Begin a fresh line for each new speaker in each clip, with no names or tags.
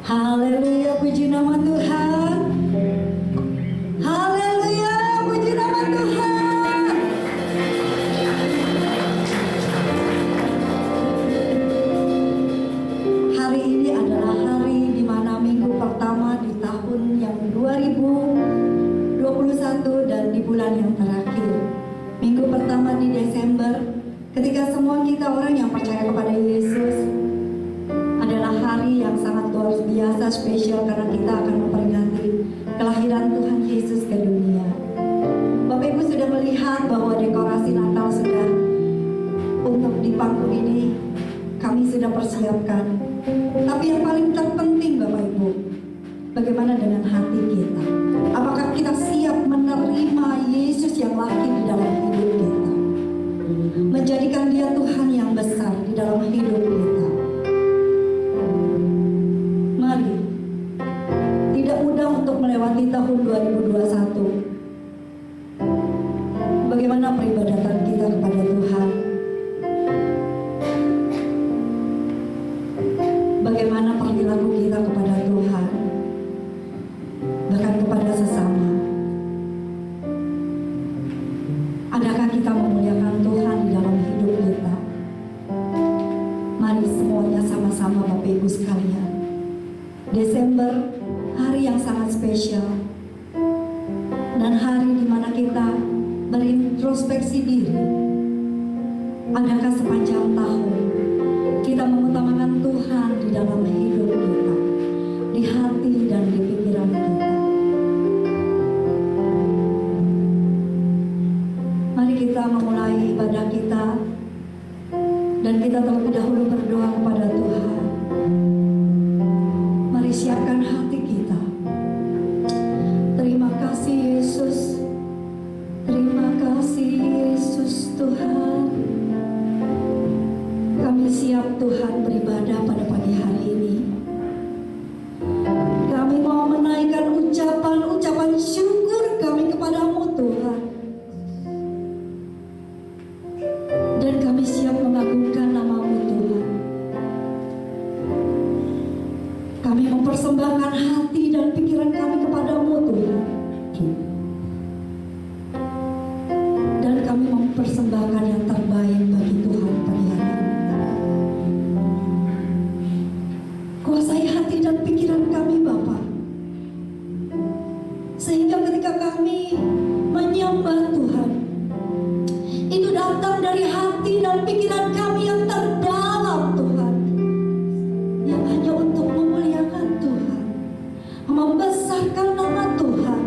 Haleluya, puji nama Tuhan. Haleluya, puji nama Tuhan. Hari ini adalah hari di mana minggu pertama di tahun yang 2021 dan di bulan yang terakhir. Minggu pertama di Desember, ketika semua kita orang yang percaya kepada Yesus, adalah hari yang sangat luar biasa spesial karena kita akan memperingati kelahiran Tuhan Yesus ke dunia. Bapak Ibu sudah melihat bahwa dekorasi Natal sudah untuk di panggung ini kami sudah persiapkan. Tapi yang paling terpenting Bapak Ibu, bagaimana dengan hati kita? Apakah kita siap menerima Yesus yang lahir di dalam hidup kita? Menjadikan Dia Tuhan yang besar di dalam hidup kita. Mari, tidak mudah untuk melewati tahun 2021. Bagaimana peribadatan kita kepada Tuhan? Bagaimana perilaku kita kepada Tuhan? Bahkan kepada sesama. Adakah kita memuliakan Tuhan di dalam hidup kita? Mari semuanya sama-sama Bapak Ibu sekalian. Desember, hari yang sangat spesial dan hari di mana kita berintrospeksi diri. Adakah sepanjang tahun kita mengutamakan Tuhan di dalam hidup kita, di hati dan di pikiran kita? Mari kita memulai ibadah kita dan kita terlebih dahulu berdoa kepada Tuhan. Mari siapkan hati kita. Terima kasih Yesus. Terima kasih Yesus Tuhan. Kami siap Tuhan beribadah pada pagi hari ini. Kami mau menaikkan ucapan syukur kami kepadamu Tuhan. Dan kami siap mengagungkan namamu Tuhan. Kami mempersembahkan hati dan pikiran kami kepadamu Tuhan. Dan kami mempersembahkan yang terbaik bagi Tuhan pagi hari ini. Kuasai hati dan pikiran kami Bapa, sehingga ketika kami menyembah Tuhan, itu datang dari hati dan pikiran kami yang terdalam Tuhan, yang hanya untuk memuliakan Tuhan, membesarkan nama Tuhan,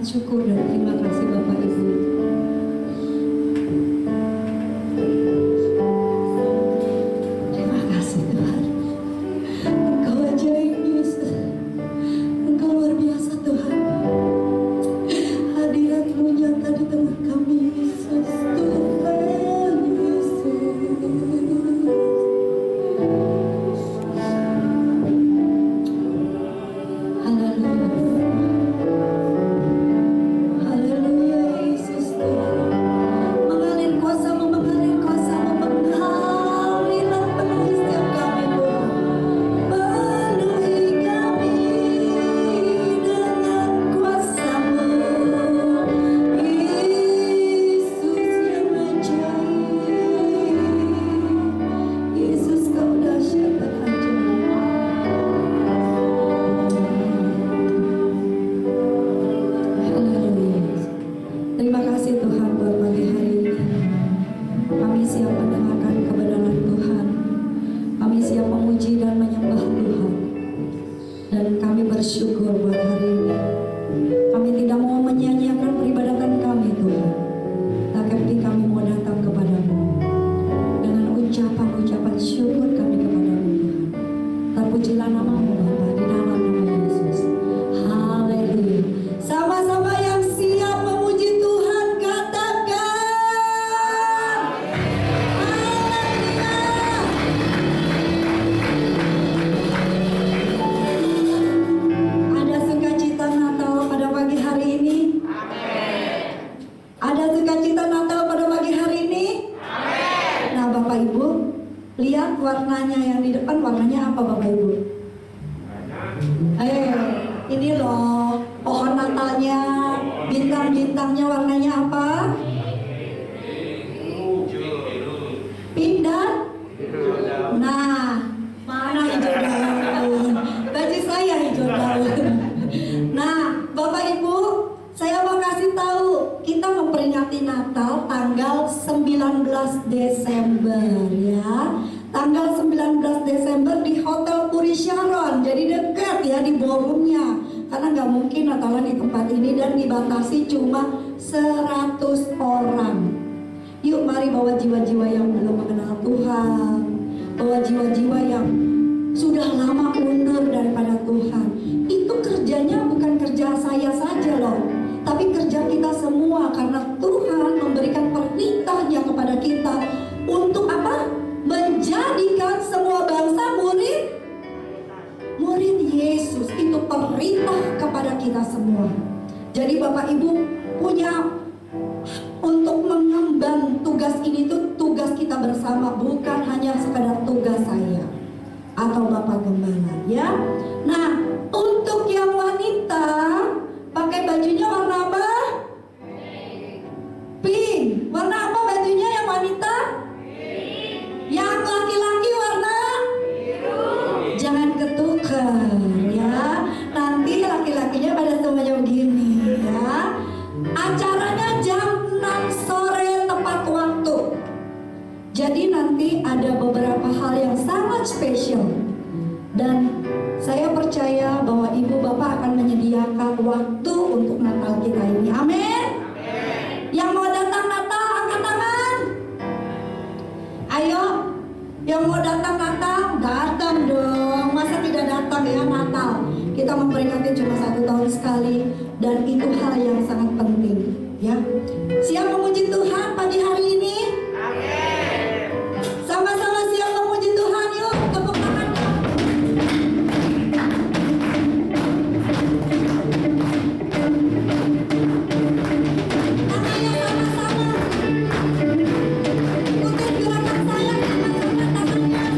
sangat syukur dan terima kasih Bapak Ibu. Terima kasih Tuhan. Engkau ajaib Yesus. Engkau luar biasa Tuhan. Hadirat-Mu nyata di tengah kami Yesus. Tuhan Yesus. Haleluya Yesus Tuhan. Mengalir kuasa-Mu, mengalir kuasa-Mu, mengalirlah penuhi setiap kami Tuhan. Penuhi kami dengan kuasa-Mu, Yesus yang ajaib. Yesus Kau dahsyat dan ajaib. Haleluya. Terima kasih Tuhan buat pagi hari ini. Kami siap mendengarkan kebenaran Tuhan. Kami siap memuji dan menyembah Tuhan. Dan kami bersyukur buat hari ini. Kami tidak mau menyia-nyiakan peribadatan kami Tuhan. Tapi kami mau datang kepadamu dengan ucapan-ucapan syukur kami kepadamu Tuhan. Terpujilah nama-Mu Bapa di dalam nama Yesus. Haleluya. Sama-sama yang siap memuji Tuhan katakan haleluya. Ada sukacita Natal pada pagi hari ini? Amin. Ada sukacita Natal pada pagi hari ini? Amin. Nah Bapak Ibu, lihat warnanya yang di depan, warnanya apa Bapak Ibu? Ini loh pohon Natalnya, bintang-bintangnya warnanya apa? Pink dan? Nah, mana hijau daun? Baju saya hijau daun. Nah, Bapak Ibu, saya mau kasih tahu, kita memperingati Natal tanggal 19 Desember ya. Tanggal 19 Desember di Hotel Puri Sharon. Jadi dekat ya di ballroomnya. Karena nggak mungkin Natalan di tempat ini dan dibatasi cuma 100 orang. Yuk mari bawa jiwa-jiwa yang belum mengenal Tuhan. Bawa jiwa-jiwa yang sudah lama undur daripada Tuhan. Itu kerjanya bukan kerja saya saja loh. Tapi kerja kita semua karena Tuhan memberikan perintahnya kepada kita untuk apa? Menjadikan semua bangsa murid Yesus. Itu perintah kepada kita semua. Jadi Bapak Ibu punya untuk mengemban tugas ini tuh tugas kita bersama, bukan hanya sekadar tugas saya atau Bapak Gembala ya. Nah, untuk yang wanita pakai bajunya warna apa? Pink. Warna apa bajunya yang wanita? Yang laki-laki warna biru. Jangan ketukar ya. Nanti laki-lakinya pada semuanya begini ya. Acaranya jam 6 sore tepat waktu. Jadi nanti ada beberapa hal yang sangat spesial. Dan saya percaya bahwa Ibu Bapak akan menyediakan waktu untuk Natal kita ini. Amin. Yang mau datang Natal angkat tangan. Ayo, yang mau datang Natal, datang dong. Masa tidak datang ya Natal? Kita memperingati cuma 1 tahun sekali dan itu hal yang sangat penting ya. Siap memuji Tuhan pagi hari ini? Amin. Sama-sama siap memuji Tuhan yuk, tepuk tangan. Tangannya sama-sama. Ikutin gerakan saya sama-sama tangannya.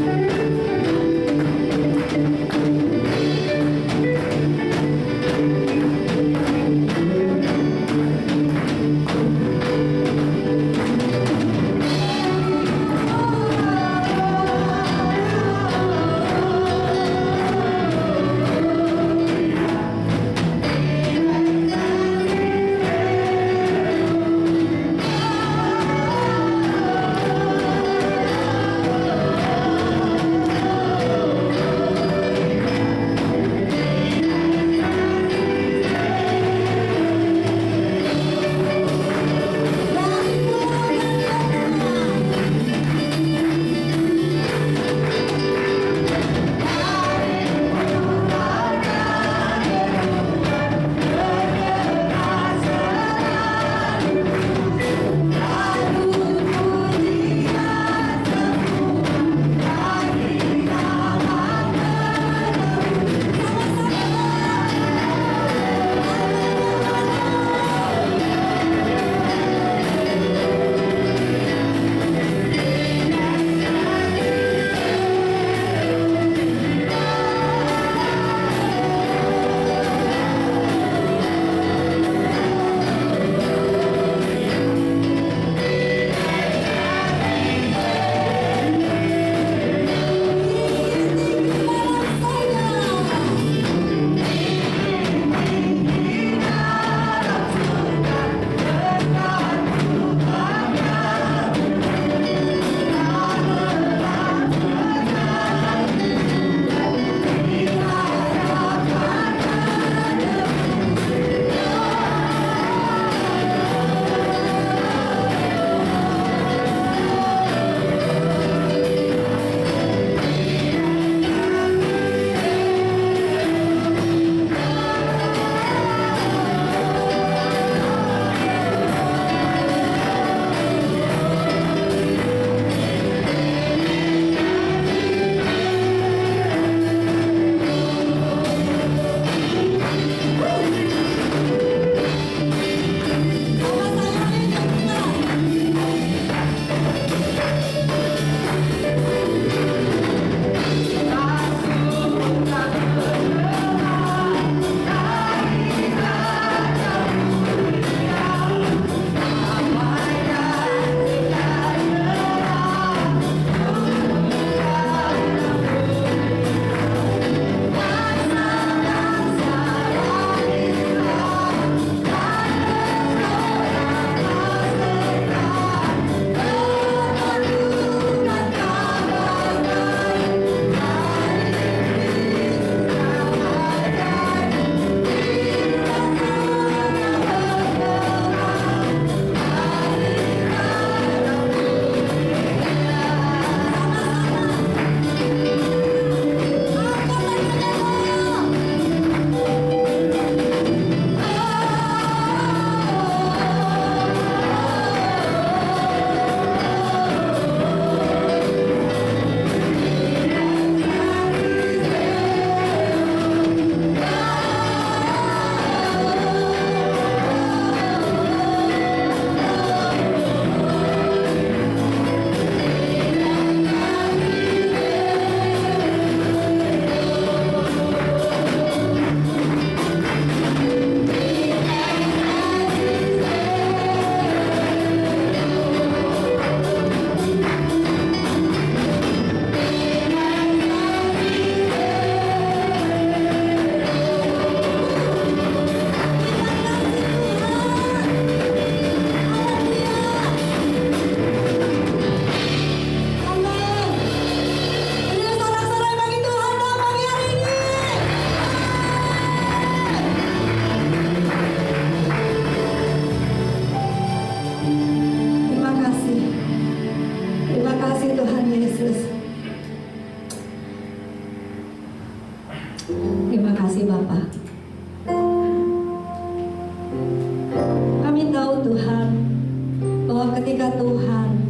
ketika Tuhan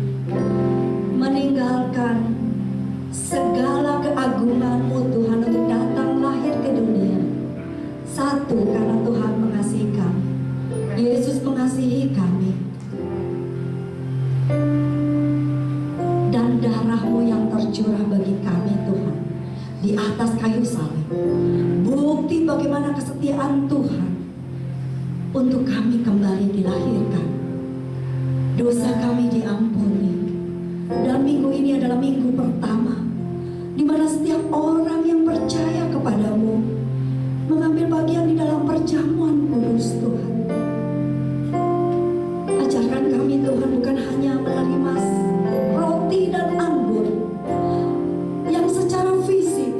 meninggalkan segala keagungan-Mu Tuhan untuk datang lahir ke dunia. Satu, karena Tuhan mengasihi kami. Yesus mengasihi kami. Dan darah-Mu yang tercurah bagi kami Tuhan di atas kayu salib, bukti bagaimana kesetiaan Tuhan untuk kami kembali dilahirkan. Dosa kami diampuni. Dan minggu ini adalah minggu pertama di mana setiap orang yang percaya kepadamu mengambil bagian di dalam perjamuan kudus Tuhan. Ajarkan kami Tuhan bukan hanya menerima roti dan anggur yang secara fisik,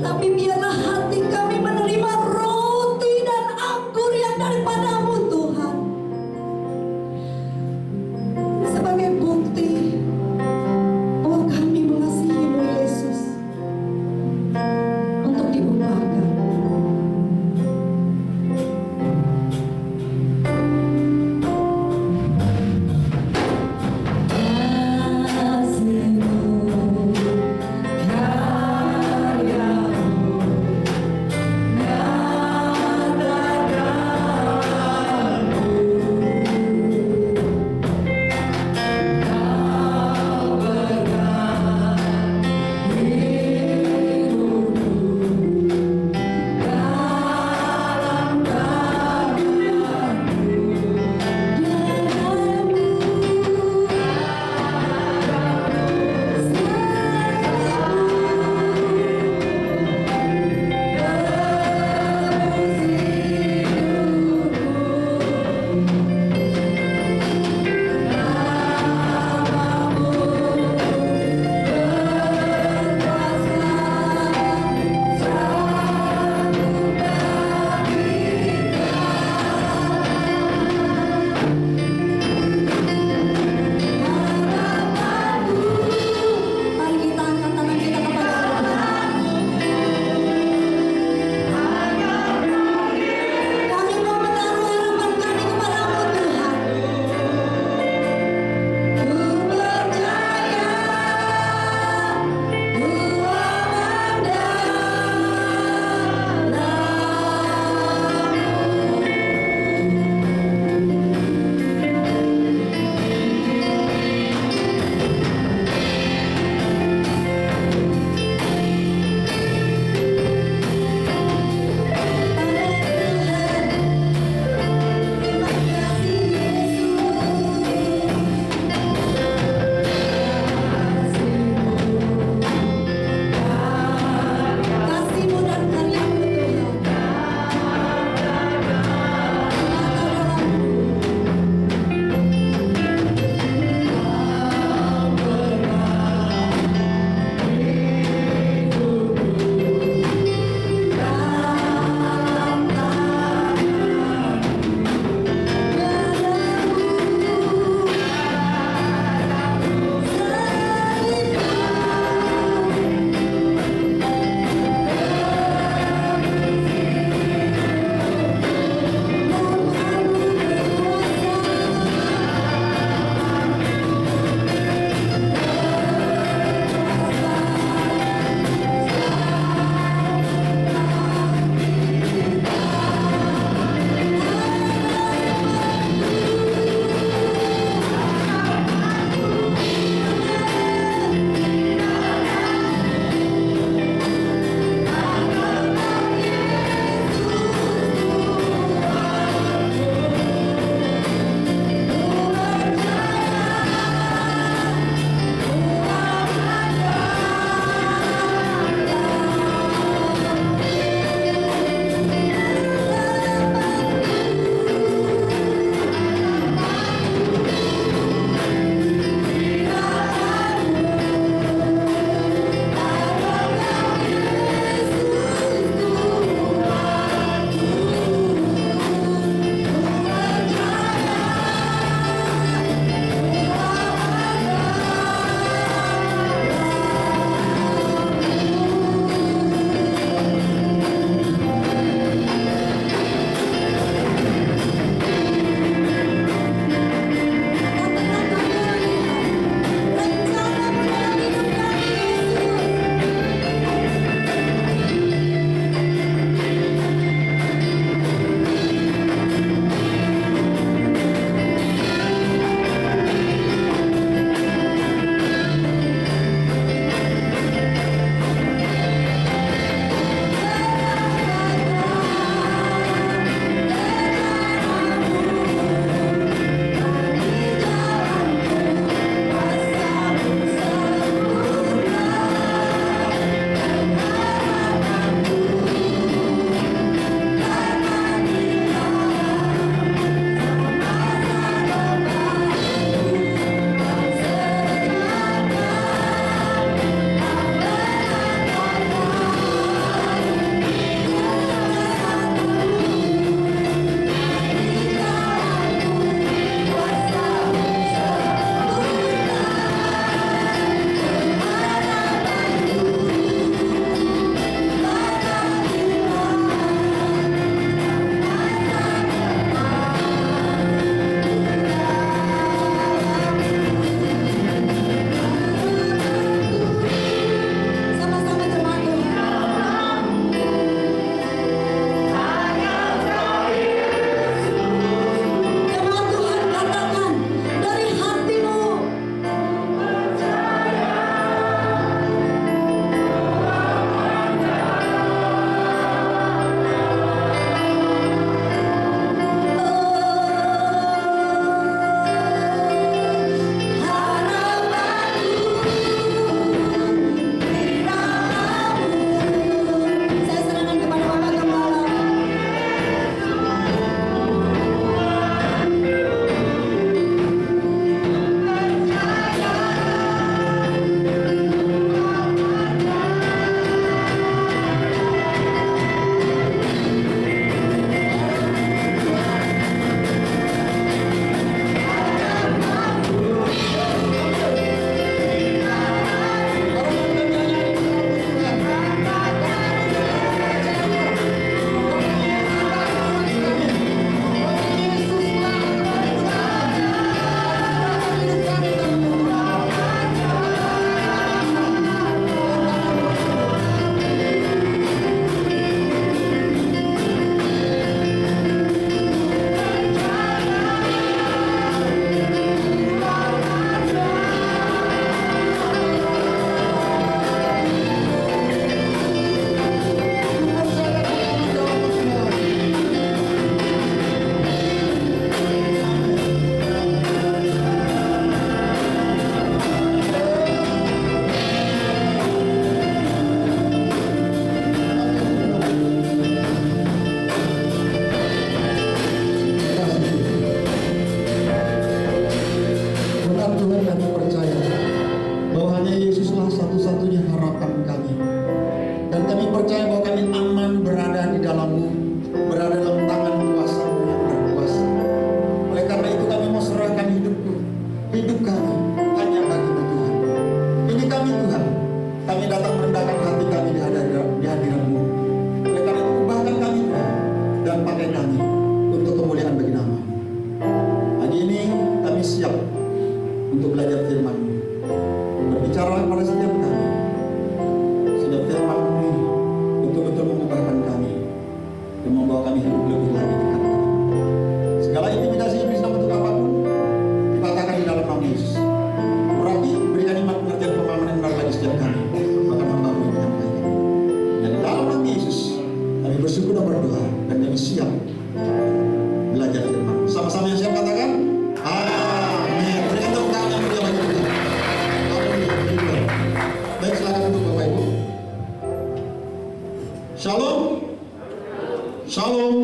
tapi biarlah hati kami menerima roti dan anggur yang daripadamu Tuhan, sebagai bukti bahwa kami mengasihi-Mu Yesus, untuk diubahkan.
yang membawa kami hidup lebih lagi dekat. Segala intimidasi yang bisa bentuk apapun dipatahkan di dalam nama Yesus. Urapi, berikan iman pengertian pemahaman yang benar bagi setiap kami, bahkan membangun hidup yang baik. Dan dalam nama Yesus kami bersyukur dan berdoa, dan kami siap belajar firman. Sama-sama yang siap katakan amin. Berikan tepuk tangan yang meriah bagi Tuhan. Haleluya. Baik, silakan untuk Bapak Ibu. Shalom. Shalom.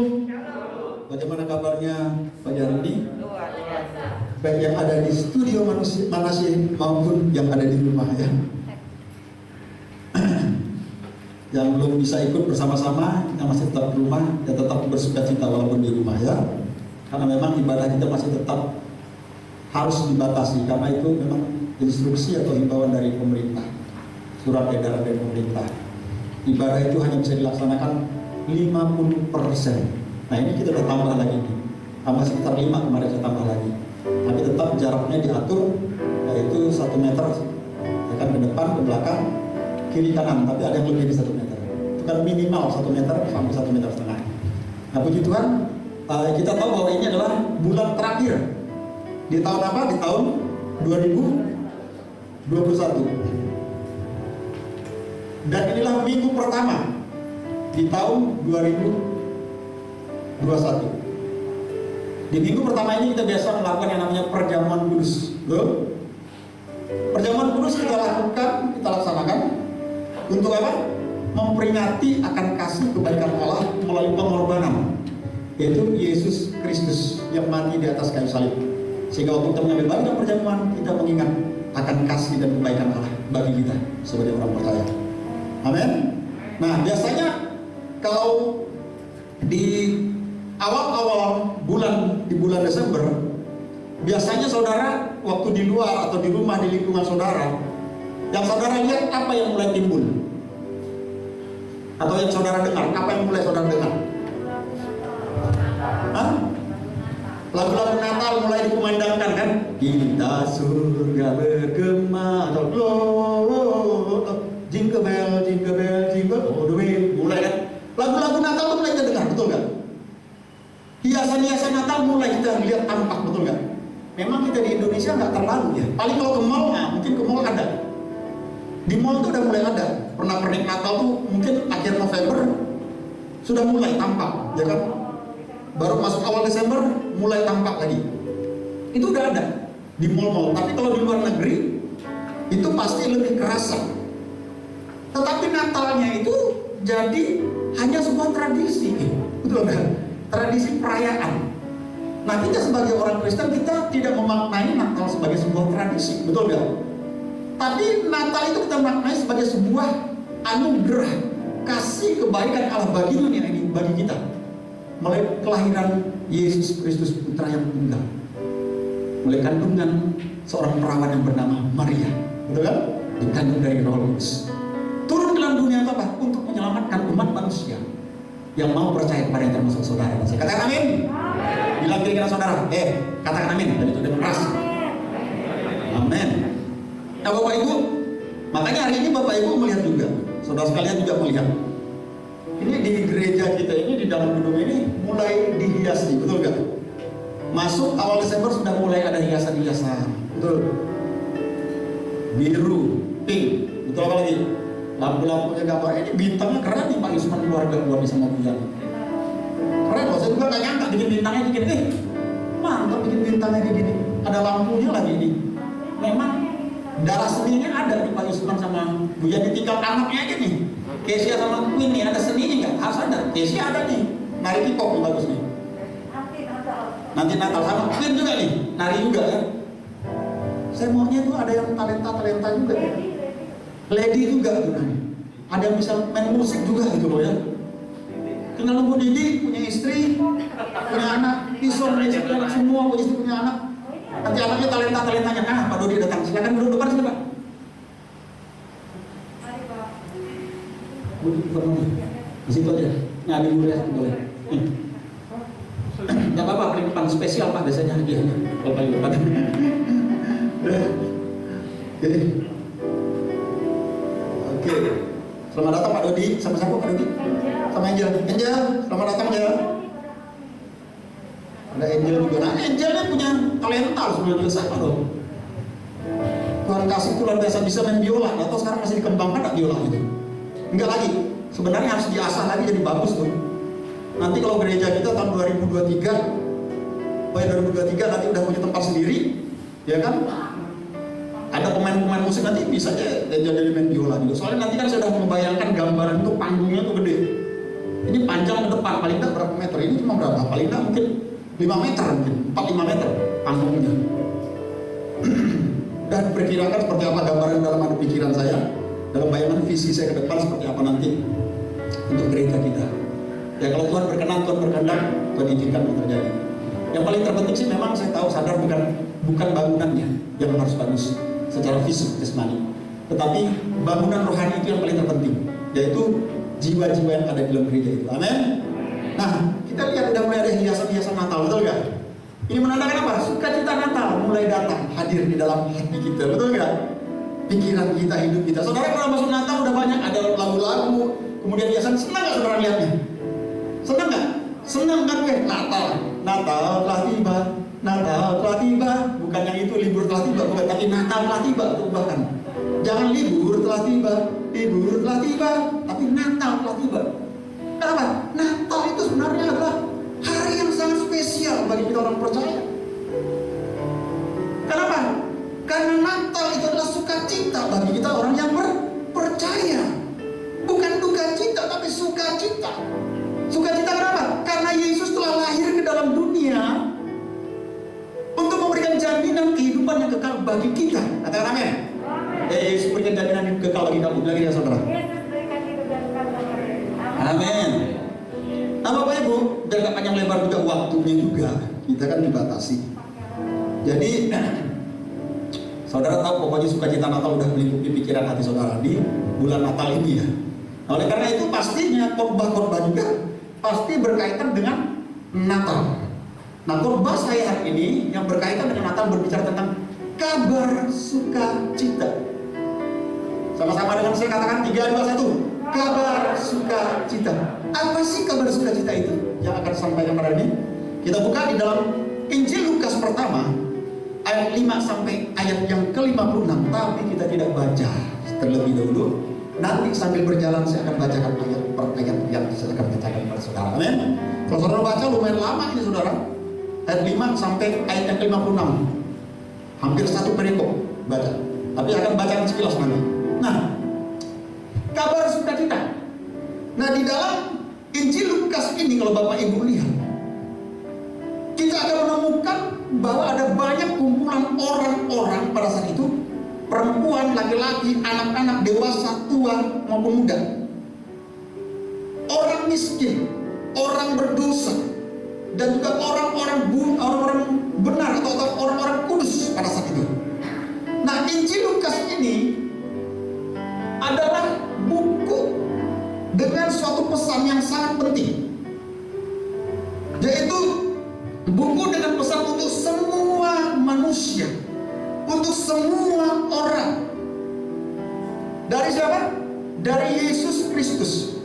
Bagaimana kabarnya pagi hari ini? Baik yang ada di studio Manasih maupun yang ada di rumah ya. Yang belum bisa ikut bersama-sama, yang masih tetap di rumah, ya tetap bersukacita walaupun di rumah ya. Karena memang ibadah kita masih tetap harus dibatasi, karena itu memang instruksi atau himbauan dari pemerintah, surat edaran dari pemerintah. Ibadah itu hanya bisa dilaksanakan 50%. Nah ini kita udah tambah lagi nih, tambah sekitar 5 kemarin saya tambah lagi. Tapi tetap jaraknya diatur, yaitu 1 meter, ya kan, ke depan, ke belakang, kiri kanan. Tapi ada yang lebih dari 1 meter. Itu kan minimal 1 meter sampai 1,5 meter. Nah puji Tuhan, kita tahu bahwa ini adalah bulan terakhir di tahun apa? Di tahun 2021. Dan inilah minggu pertama di tahun 2021. Di minggu pertama ini kita biasa melakukan yang namanya perjamuan kudus. Loh? Perjamuan kudus kita lakukan, kita laksanakan untuk apa? Memperingati akan kasih kebaikan Allah melalui pengorbanan, yaitu Yesus Kristus yang mati di atas kayu salib. Sehingga waktu kita mengambil bagian perjamuan, kita mengingat akan kasih dan kebaikan Allah bagi kita sebagai orang percaya. Amin. Nah, biasanya kalau di awal-awal di bulan Desember, biasanya saudara waktu di luar atau di rumah, di lingkungan saudara, yang saudara lihat apa yang mulai timbul? Atau yang saudara dengar, apa yang mulai saudara dengar? Hah? Lagu-lagu Natal mulai dikumandangkan kan? Kita surga bergema, atau jingle bell, jingle all the way, mulai kan? Lagu-lagu Natal itu mulai kita dengar, betul nggak? Hiasan-hiasan Natal mulai kita lihat tampak, betul nggak? Memang kita di Indonesia nggak terlalu ya. Paling kalau ke mall, mungkin ke mall ada. Di mall itu udah mulai ada. Pernak-pernik Natal tuh mungkin akhir November sudah mulai tampak, ya kan? Baru masuk awal Desember mulai tampak lagi. Itu udah ada di mall-mall. Tapi kalau di luar negeri itu pasti lebih kerasa. Tetapi Natalnya itu jadi hanya sebuah tradisi, betul nggak? Tradisi perayaan. Nah kita sebagai orang Kristen, kita tidak memaknai Natal sebagai sebuah tradisi, betul nggak? Tapi Natal itu kita maknai sebagai sebuah anugerah kasih kebaikan Allah bagi dunia ini, bagi kita, melalui kelahiran Yesus Kristus Putra yang tunggal, melalui kandungan seorang perawan yang bernama Maria, betul kan? Dikandung dari Roh Kudus, turun ke dalam dunia apa? Untuk menyelamatkan umat manusia yang mau percaya kepada yang termasuk saudara. Saya katakan amin. Bilang kiri kanan saudara, katakan amin. Dan itu dengan keras. Amin. Nah Bapak Ibu, makanya hari ini Bapak Ibu melihat juga, saudara sekalian juga melihat, ini di gereja kita ini, di dalam gedung ini mulai dihiasi, betul gak? Masuk awal Desember sudah mulai ada hiasan-hiasan, betul? Biru, pink, betul apa lagi? Lampu-lampunya gambar, ini bintangnya keren nih Pak Yusman keluarga gua nih sama Bulan. Keren loh, saya juga gak nyangka bikin bintangnya begini. Mantap bikin bintangnya kayak gini. Ada lampunya lagi ini. Memang darah seninya ada di Pak Yusman sama Bulan, ditinggal anaknya aja nih. Kesia sama Queen nih, ada seninya nggak? Harus ada. Kesia ada nih, nari hip-hop nih, bagus nih. Nanti Natal sama Queen juga nih, nari juga kan. Saya maunya tuh ada yang talenta juga ya. Lady juga tuh nih. Ada yang bisa main musik juga gitu loh ya. Kenal Bu Didi, punya istri, punya anak, Tison punya istri, anak semua punya istri, punya anak. Nanti anaknya talentanya. Nah, Pak Dodi datang, silakan duduk depan sini Pak. Di situ aja, nyari dulu ya, boleh. Gak apa-apa, pelimpan spesial Pak, biasanya hadiahnya. Kalau paling depan. Oke. Selamat datang Pak Dodi, sama siapa Pak Dodi? Sama Angel. Angel, selamat datang Ada angel juga. Nah, angelnya punya talenta sebenarnya sama dong. Tuhan kasih itu luar biasa, bisa main biola. Atau sekarang masih dikembangkan nggak biola itu? Enggak lagi. Sebenarnya harus diasah lagi jadi bagus tuh. Nanti kalau gereja kita tahun 2023 nanti udah punya tempat sendiri, ya kan? Ada pemain-pemain musik nanti bisa aja jadi main biola juga. Soalnya nanti kan sudah membayangkan gambaran itu panggungnya tuh gede. Ini panjang ke depan, paling enggak berapa meter? Ini cuma berapa? Paling enggak mungkin 5 meter, mungkin 4-5 meter panggungnya. Dan perkirakan seperti apa gambaran dalam ada pikiran saya, dalam bayangan visi saya ke depan seperti apa nanti untuk gereja kita. Ya kalau Tuhan berkenan, Tuhan berkehendak, Tuhan izinkan itu terjadi. Yang paling terpenting sih memang saya tahu sadar bukan bangunannya yang harus bagus secara fisik jasmani, tetapi bangunan rohani itu yang paling terpenting, yaitu jiwa-jiwa yang ada di dalam gereja itu. Amin. Nah, kita lihat udah mulai ada hiasan-hiasan Natal, betul nggak? Ini menandakan apa? Sukacita Natal mulai datang, hadir di dalam hati kita, betul nggak? Pikiran kita, hidup kita. Saudara kalau masuk Natal udah banyak ada lagu-lagu, kemudian hiasan. Senang nggak saudara lihatnya? Senang nggak? Senang kan gue? Natal telah tiba, Natal telah tiba. Bukan yang itu libur telah tiba, bukan, tapi Natal telah tiba. Bahkan jangan libur telah tiba, tapi Natal telah tiba. Kenapa? Natal itu sebenarnya adalah hari yang sangat spesial bagi kita orang percaya. Kenapa? Karena Natal itu adalah sukacita bagi kita orang yang percaya. Bukan duka cita, tapi sukacita. Sukacita kenapa? Karena Yesus telah lahir ke dalam dunia untuk memberikan jaminan kehidupan yang kekal bagi kita. Katakan amin. Yesus berikan jaminan hidup kekal bagi kamu. Lagi ya saudara. Amin. Nah Bapak Ibu, biar gak panjang lebar juga waktunya juga, kita kan dibatasi. Jadi saudara tahu pokoknya sukacita Natal udah melingkupi pikiran hati saudara di bulan Natal ini ya. Nah, oleh karena itu pastinya khotbah-khotbah juga pasti berkaitan dengan Natal. Nah, khotbah saya hari ini yang berkaitan dengan Natal berbicara tentang kabar sukacita. Sama-sama dengan saya katakan 3, 2, 1. Kabar sukacita. Apa sih kabar sukacita itu yang akan disampaikan pada ini? Kita buka di dalam Injil Lukas pertama ayat 5 sampai ayat yang ke-56, tapi kita tidak baca terlebih dahulu. Nanti sambil berjalan saya akan bacakan ayat per ayat yang saya akan bacakan kepada saudara. Amin. Kalau saudara baca lumayan lama ini saudara. Ayat 5 sampai ayat yang ke-56. Hampir satu perikop baca. Tapi akan bacakan sekilas nanti. Nah, kabar sukacita. Nah, di dalam Injil Lukas ini kalau Bapak Ibu lihat, kita akan menemukan bahwa ada banyak kumpulan orang-orang pada saat itu, perempuan, laki-laki, anak-anak, dewasa, tua maupun muda, orang miskin, orang berdosa, dan juga orang-orang benar atau orang-orang kudus pada saat itu. Nah, Injil Lukas ini adalah buku dengan suatu pesan yang sangat penting, yaitu buku dengan pesan untuk semua manusia, untuk semua orang. Dari siapa? Dari Yesus Kristus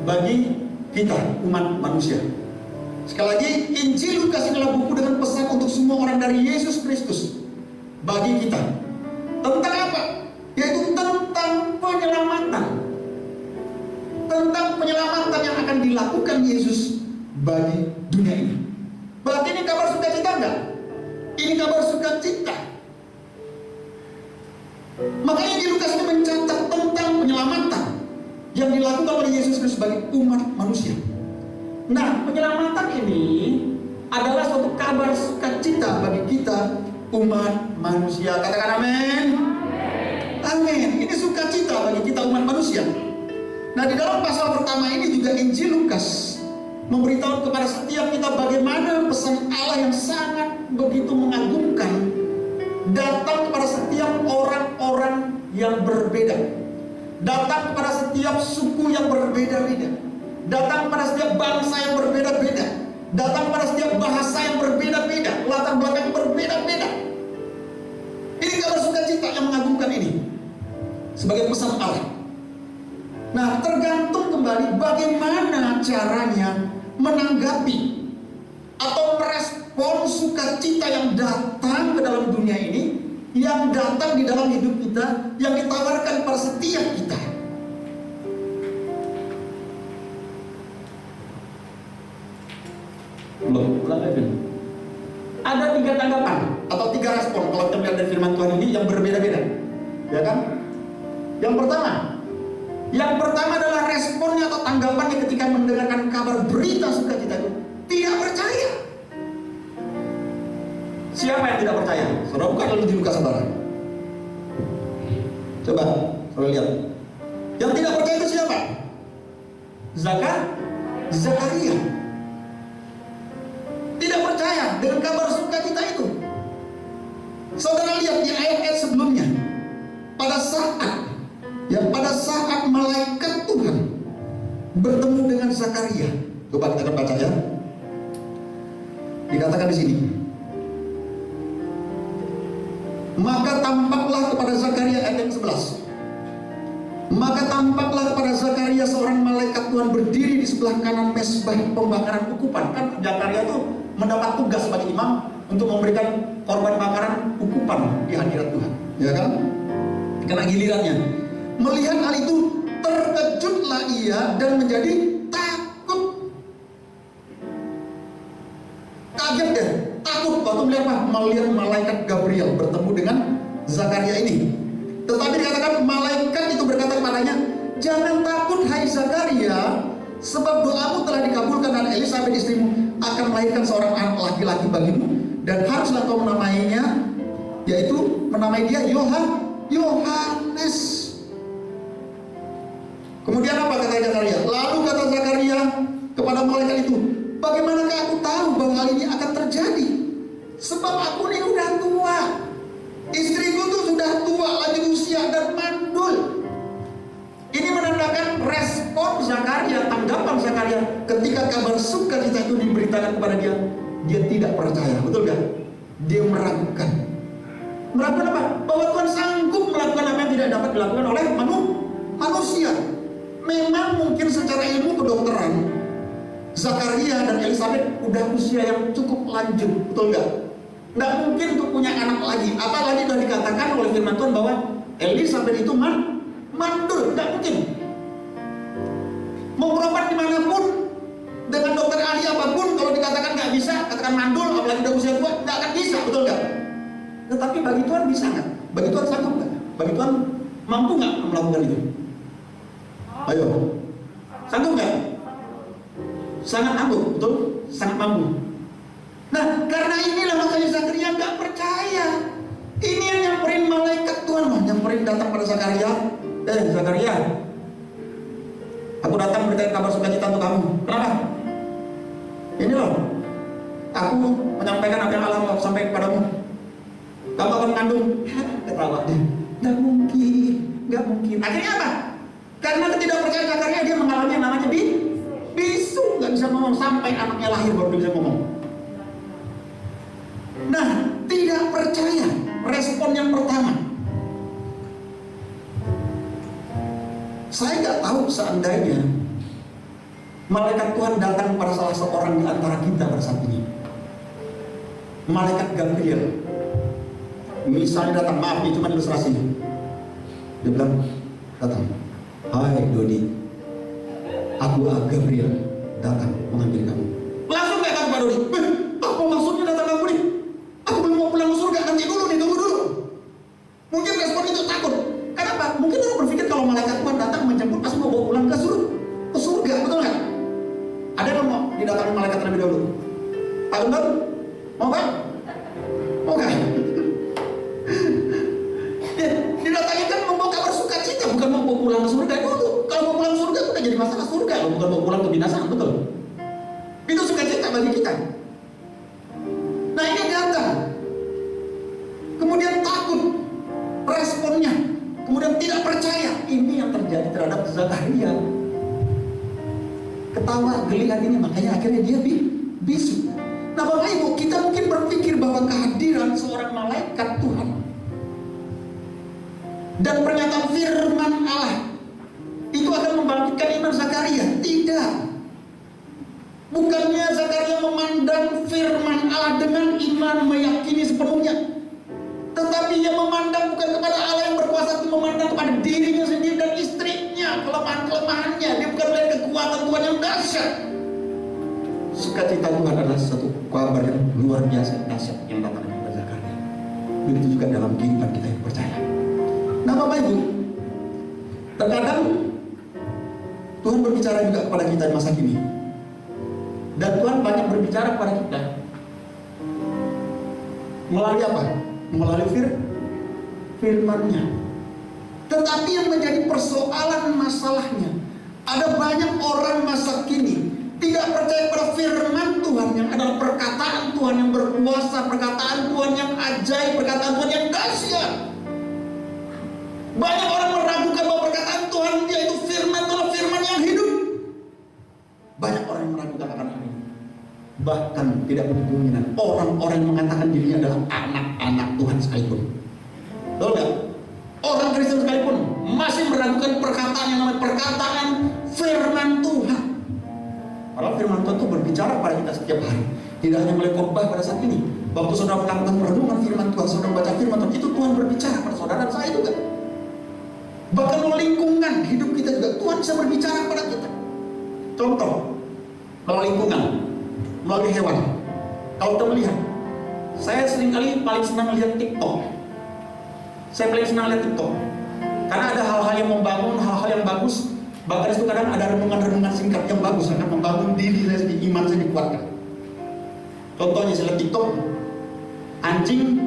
bagi kita umat manusia. Sekali lagi, Injil Lukas adalah buku dengan pesan untuk semua orang dari Yesus Kristus bagi kita. Tentang apa? Yaitu tentang penyelamatan. Tentang penyelamatan yang akan dilakukan Yesus bagi dunia ini. Berarti ini kabar sukacita enggak? Ini kabar sukacita. Makanya di Lukas ini mencatat tentang penyelamatan yang dilakukan oleh Yesus Kristus bagi umat manusia. Nah, penyelamatan ini adalah suatu kabar sukacita bagi kita umat manusia. Katakan amin. Amin. Ini sukacita bagi kita umat manusia. Nah, di dalam pasal pertama ini juga Injil Lukas memberitahu kepada setiap kita bagaimana pesan Allah yang sangat begitu mengagumkan datang kepada setiap orang-orang yang berbeda, datang kepada setiap suku yang berbeda-beda, datang kepada setiap bangsa yang berbeda-beda, datang kepada setiap bahasa yang berbeda-beda, latar belakang berbeda-beda. Ini kabar sukacita yang mengagumkan ini sebagai pesan Allah. Nah, tergantung kembali bagaimana caranya menanggapi atau merespon sukacita yang datang ke dalam dunia ini, yang datang di dalam hidup kita, yang ditawarkan pada setiap kita. Ada 3 tanggapan atau 3 respon kalau kita melihat dari firman Tuhan ini yang berbeda-beda, ya kan? Yang pertama adalah responnya atau tanggapannya ketika mendengarkan kabar berita sukacita itu, tidak percaya. Siapa yang tidak percaya? Saudara buka dulu di Lukas saudara. Coba saudara lihat. Yang tidak percaya itu siapa? Zakaria. Tidak percaya dengan kabar sukacita itu. Saudara lihat di ayat-ayat sebelumnya. Pada saat malaikat Tuhan bertemu dengan Zakaria. Coba kita akan baca ya. Dikatakan di sini. Maka tampaklah kepada Zakaria, ayat yang 11. Maka tampaklah kepada Zakaria seorang malaikat Tuhan berdiri di sebelah kanan mezbah pembakaran ukupan. Kan Zakaria itu mendapat tugas sebagai imam untuk memberikan korban bakaran ukupan di hadirat Tuhan, ya kan? Karena gilirannya. Melihat hal itu, terkejutlah ia dan menjadi takut. Kaget deh, takut waktu melihat malaikat Gabriel bertemu dengan Zakaria ini. Tetapi dikatakan malaikat itu berkata kepadanya, jangan takut hai Zakaria, sebab doamu telah dikabulkan dan Elisabet istrimu akan melahirkan seorang anak laki-laki bagimu, dan haruslah kau menamainya, yaitu menamai dia Yohanes. Kemudian apa kata Zakaria? Lalu kata Zakaria kepada malaikat itu, bagaimanakah aku tahu bahwa hal ini akan terjadi? Sebab aku ini udah tua, istriku tuh sudah tua, lagi usia dan mandul. Ini menandakan respon Zakaria, tanggapan Zakaria ketika kabar sukacita itu diberitakan kepada dia. Dia tidak percaya, betul gak? Dia meragukan. Meragukan apa? Bahwa Tuhan sanggup melakukan apa yang tidak dapat dilakukan oleh manusia. Memang mungkin secara ilmu kedokteran Zakaria dan Elisabet udah usia yang cukup lanjut, betul gak? Nggak mungkin untuk punya anak lagi. Apalagi sudah dikatakan oleh firman Tuhan bahwa Elisabet itu mandul, nggak mungkin. Mau berobat dimanapun dengan dokter ahli apapun, kalau dikatakan nggak bisa, katakan mandul, apalagi udah usia tua, nggak akan bisa, betul nggak? Tetapi bagi Tuhan bisa nggak? Bagi Tuhan sanggup nggak? Bagi Tuhan mampu nggak melakukan itu? Ayo, sanggup nggak? Sangat mampu, betul? Sangat mampu. Nah, karena inilah makanya Zakaria nggak percaya. Ini yang nyamperin malaikat Tuhan, nyamperin datang pada Zakaria. Zakaria, aku datang berikan kabar sukacita untuk kamu. Kenapa? Ini loh, aku menyampaikan apa yang Allah mau sampaikan kepadamu. Kamu akan mengandung. Ketawa dia. Nggak mungkin. Akhirnya apa? Karena ketidakpercayaan Zakaria, dia mengalami yang namanya bisu, nggak bisa ngomong sampai anaknya lahir baru bisa ngomong. Nah, tidak percaya. Respon yang pertama. Saya nggak tahu seandainya malaikat Tuhan datang pada salah seorang di antara kita pada saat ini. Malaikat Gabriel. Misalnya datang, maaf ini cuma ilustrasi. Dia bilang, datang. Hai Dodi, aku Gabriel datang mengambil kamu. Langsung kayak Pak Dodi, apa maksudnya datang kamu nih? Aku belum mau pulang ke surga, nanti dulu nih, tunggu dulu. Mungkin respon itu takut. Kenapa? Mungkin orang berpikir kalau malaikat Tuhan datang menjemput pasti mau bawa pulang ke surga, betul nggak? Ada yang mau didatangi malaikat terlebih dahulu? Pak Gendon, mau kan? Mau kan? Didatangi kan membawa kabar sukacita, bukan mau bawa pulang ke surga dulu. Kalau mau pulang ke surga udah jadi masalah surga, bukan mau pulang ke binasaan, betul? Itu sukacita bagi kita. Nah ini datang, kemudian takut, responnya, kemudian tidak percaya. Ini yang terjadi terhadap Zakaria. Ketawa, geli hatinya, makanya akhirnya dia bisu. Nah Bapak Ibu, kita mungkin berpikir bahwa kehadiran seorang malaikat Tuhan dan pernyataan firman Allah itu akan membangkitkan iman Zakaria. Tidak. Bukannya Zakaria memandang firman Allah dengan iman meyakini sepenuhnya, tetapi ia memandang bukan kepada Allah yang berkuasa, tapi memandang kepada dirinya sendiri dan istrinya, kelemahan-kelemahannya. Dia bukan melihat kekuatan Tuhan yang dahsyat. Sukacita Tuhan adalah satu kabar yang luar biasa dahsyat yang datang dari Zakaria. Begitu juga dalam kehidupan kita yang percaya. Nah Bapak Ibu, terkadang Tuhan berbicara juga kepada kita di masa kini. Dan Tuhan banyak berbicara kepada kita melalui apa? Melalui firman-Nya. Tetapi yang menjadi persoalan masalahnya, ada banyak orang masa kini tidak percaya pada firman Tuhan yang adalah perkataan Tuhan yang berkuasa, perkataan Tuhan yang ajaib, perkataan Tuhan yang dahsyat. Banyak orang meragukan bahwa perkataan Tuhan yaitu firman adalah firman yang hidup. Banyak orang yang meragukan akan hal ini. Bahkan tidak kemungkinan orang-orang yang mengatakan dirinya adalah anak-anak Tuhan sekalipun. Betul nggak? Orang Kristen sekalipun masih meragukan perkataan yang namanya perkataan firman Tuhan. Padahal firman Tuhan itu berbicara pada kita setiap hari. Tidak hanya melalui khotbah pada saat ini. Waktu saudara melakukan perenungan firman Tuhan, saudara baca firman Tuhan, itu Tuhan berbicara pada saudara dan saya juga. Bahkan melalui lingkungan hidup kita juga Tuhan bisa berbicara kepada kita. Contoh, melalui lingkungan, melalui hewan. Kalau kita melihat, saya seringkali paling senang melihat TikTok. Saya paling senang lihat TikTok karena ada hal-hal yang membangun, hal-hal yang bagus. Bahkan itu kadang ada renungan-renungan singkat yang bagus, akan membangun diri saya sendiri, iman saya dikuatkan. Contohnya saya lihat TikTok, anjing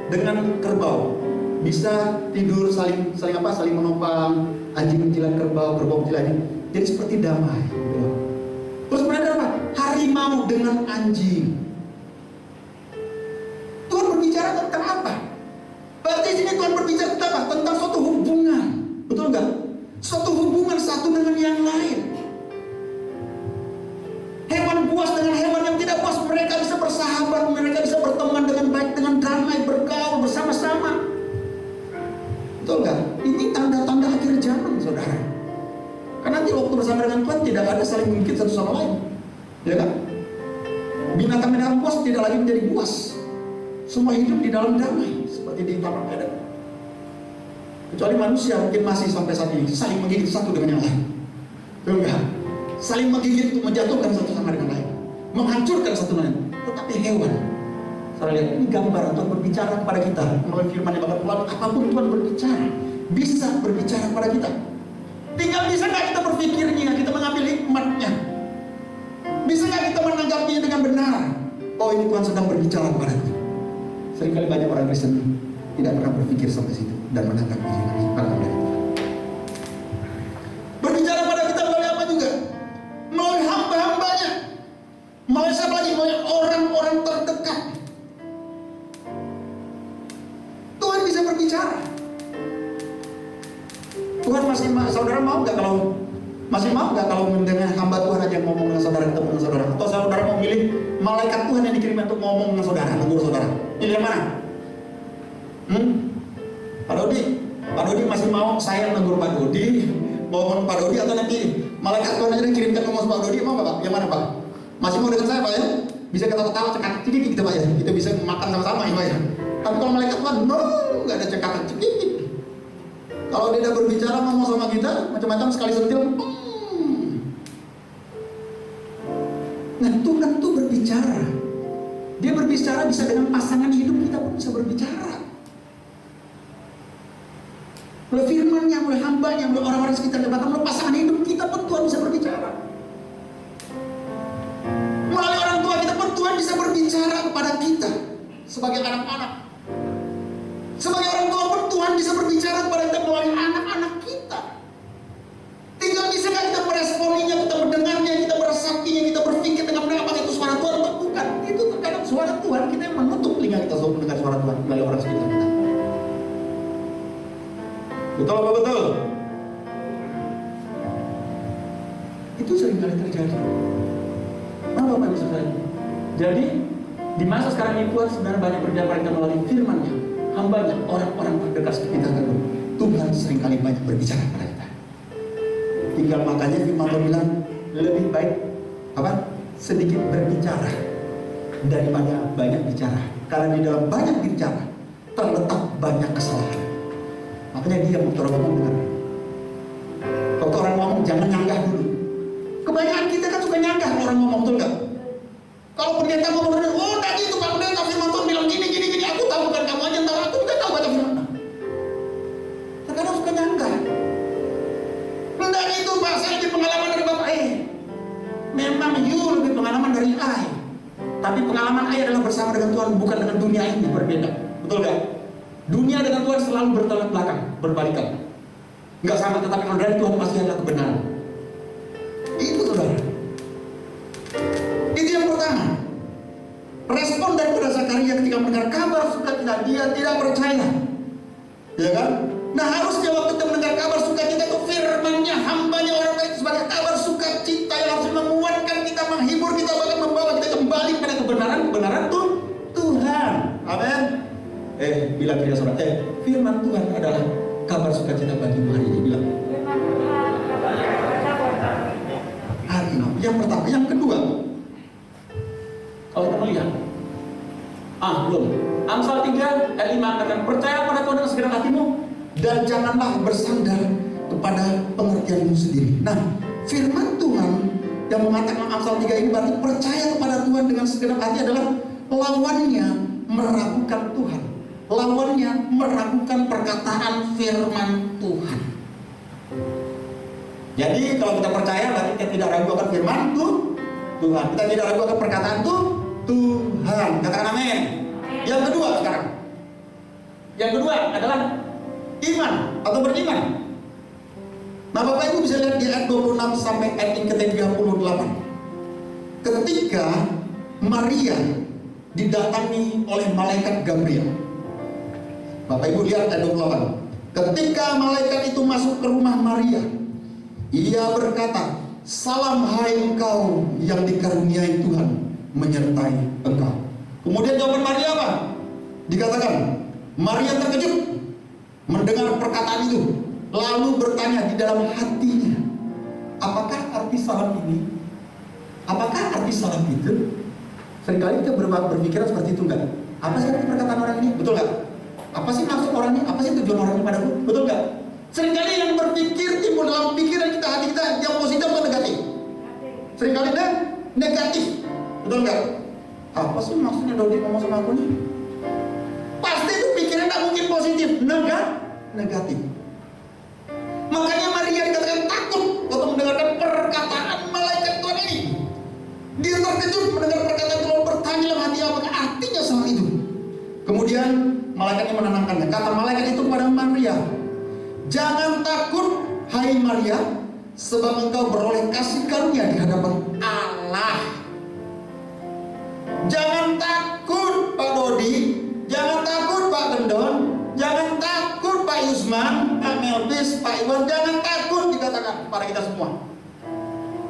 dengan kerbau bisa tidur saling menopang, anjing menjilat kerbau menjilat anjing. Jadi seperti damai. Terus kemudian apa? Harimau dengan anjing. Tuhan berbicara tentang apa? Berarti sini Tuhan berbicara tentang apa? Tentang suatu hubungan. Betul nggak? Suatu hubungan satu dengan yang lain. Hewan buas dengan hewan yang tidak buas, mereka bisa bersahabat, mereka bisa berteman dengan baik, dengan damai, bergaul bersama-sama. Betul nggak? Ini tanda-tanda akhir zaman, saudara. Karena nanti waktu bersama dengan Tuhan tidak ada saling mengikut satu sama lain, ya kan? Binatang-binatang buas tidak lagi menjadi buas. Semua hidup di dalam damai, seperti di Taman Eden. Kecuali manusia mungkin masih sampai saat ini saling menggigit satu dengan yang lain. Betul nggak? Saling menggigit untuk menjatuhkan satu sama dengan lain, menghancurkan satu dengan lain. Tetapi hewan, saya lihat ini gambaran Tuhan berbicara kepada kita melalui firman yang bakal keluar. Apapun Tuhan berbicara, bisa berbicara kepada kita. Tinggal bisa nggak kita berpikirnya, kita mengambil hikmatnya. Bisa nggak kita menanggapinya dengan benar? Oh, ini Tuhan sedang berbicara kepadaku. Seringkali banyak orang Kristen tidak pernah berpikir sampai situ dan menanggapi dengan hikmat dari Tuhan. Berbicara pada kita melalui apa juga? Melalui hamba-hambanya. Melalui siapa lagi? Melalui orang-orang terdekat. Tuhan bisa berbicara. Tuhan saudara mau nggak kalau mendengar hamba Tuhan aja ngomong dengan saudara, ketemu dengan saudara? Atau saudara mau milih malaikat Tuhan yang dikirim untuk ngomong dengan saudara, negur saudara? Pilih yang mana? Pak Dodi masih mau saya negur Pak Dodi, ngomong Pak Dodi, atau nanti malaikat Tuhan aja yang kirimkan ngomong Pak Dodi, mau nggak Pak? Yang mana Pak? Masih mau dengan saya Pak ya? Bisa ketawa-ketawa cekak-cekik kita Pak ya? Kita bisa makan sama-sama ya Pak ya? Tapi kalau malaikat Tuhan, no, nggak ada cekak-cekik. Kalau dia udah berbicara ngomong sama kita, macam-macam sekali sentil. Nah Tuhan tuh berbicara. Dia berbicara bisa dengan pasangan hidup kita pun bisa berbicara. Oleh firman-Nya, oleh hamba-Nya, oleh orang-orang sekitar kita, oleh pasangan hidup kita pun Tuhan bisa berbicara. Melalui orang tua kita pun Tuhan bisa berbicara kepada kita sebagai anak-anak. Sebagai orang tua pun Tuhan bisa berbicara kepada kita melalui anak-anak kita. Tinggal bisa nggak kita meresponinya, kita mendengarnya, kita meresapinya, kita berpikir dengan benar apakah itu suara Tuhan atau bukan. Itu terkadang suara Tuhan, kita yang menutup telinga kita untuk mendengar suara Tuhan melalui orang sekitar kita. Betul apa betul? Itu seringkali terjadi. Apa Bapak Ibu Saudara? Jadi di masa sekarang ini Tuhan sebenarnya banyak berbicara kita melalui firman-Nya, hamba-Nya, orang-orang terdekat sekitar kita. Tuhan seringkali banyak berbicara kepada kita. Tinggal makanya firman Tuhan bilang lebih baik apa? sedikit berbicara daripada banyak bicara. Karena di dalam banyak bicara terletak banyak kesalahan. Makanya dia waktu orang ngomong dengar. Waktu orang ngomong jangan nyanggah dulu. Kebanyakan kita kan suka nyanggah kalau orang ngomong, betul nggak? Kalau pendeta ngomong, oh tadi itu Pak Pendeta firman Tuhan bilang gini, aku tahu, bukan kamu aja yang tahu, aku juga tahu baca firman. Terkadang suka nyanggah. Enggak itu Pak, saya lebih pengalaman dari Bapak. Memang you lebih pengalaman dari I. Tapi pengalaman I adalah bersama dengan Tuhan, bukan dengan dunia ini, berbeda. Betul nggak? Dunia dengan Tuhan selalu bertolak belakang, berbalikan. Nggak sama, tetapi kalau dari Tuhan pasti ada kebenaran. Itu saudara. Itu yang pertama. Respon daripada Zakaria ketika mendengar kabar sukacita, dia tidak percaya. Ya kan? Nah harusnya waktu kita mendengar kabar sukacita itu firman-Nya, hamba-Nya orang lain sebagai kabar sukacita yang harus menguatkan kita, menghibur kita, bahkan membawa kita kembali pada kebenaran Tuhan. Amin. Bilang dia saudara, firman Tuhan adalah kabar sukacita bagimu hari ini. Bilang. Hari ini. Yang pertama, yang kedua, kalau kita melihat, belum. Amsal 3 ayat 5 katakan, percaya pada Tuhan dengan segenap hatimu dan janganlah bersandar kepada pengertianmu sendiri. Nah, firman Tuhan yang mengatakan Amsal 3 ini berarti percaya kepada Tuhan dengan segenap hati adalah lawannya meragukan Tuhan. Lawannya meragukan perkataan firman Tuhan. Jadi kalau kita percaya berarti kita tidak ragu akan firman Tuhan. Kita tidak ragu akan perkataan Tuhan. Katakan amin. Yang kedua sekarang. Yang kedua adalah iman atau beriman. Nah Bapak Ibu bisa lihat di ayat 26 sampai ayat yang ke-38. Ketika Maria didatangi oleh malaikat Gabriel. Bapak Ibu lihat ayat 28. Ketika malaikat itu masuk ke rumah Maria, ia berkata, salam hai engkau yang dikaruniai Tuhan menyertai engkau. Kemudian jawaban Maria apa? Dikatakan, Maria terkejut mendengar perkataan itu, lalu bertanya di dalam hatinya, apakah arti salam ini? Apakah arti salam itu? Seringkali kita berpikiran seperti itu enggak? Apa sih arti perkataan orang ini? Betul enggak? Apa sih maksud orang ini? Apa sih tujuan orang ini padaku? Betul enggak? Seringkali yang berpikir timbul dalam pikiran kita, hati kita, yang positif atau negatif? Seringkali negatif. Betul enggak? Apa sih maksudnya Dodi ngomong sama aku nih? Pasti itu pikiran tidak mungkin positif, negatif. Makanya Maria dikatakan takut waktu mendengarkan perkataan malaikat Tuhan ini. Dia terkejut mendengar perkataan Tuhan, bertanya dalam hati apakah artinya salam itu. Kemudian malaikatnya menenangkannya. Kata malaikat itu kepada Maria, jangan takut hai Maria, sebab engkau beroleh kasih karunia di hadapan Allah. Jangan takut Pak Dodi, jangan takut Pak Gendon, jangan takut Pak Yusman, Pak Melbis, Pak Iwan, jangan takut dikatakan kepada kita semua.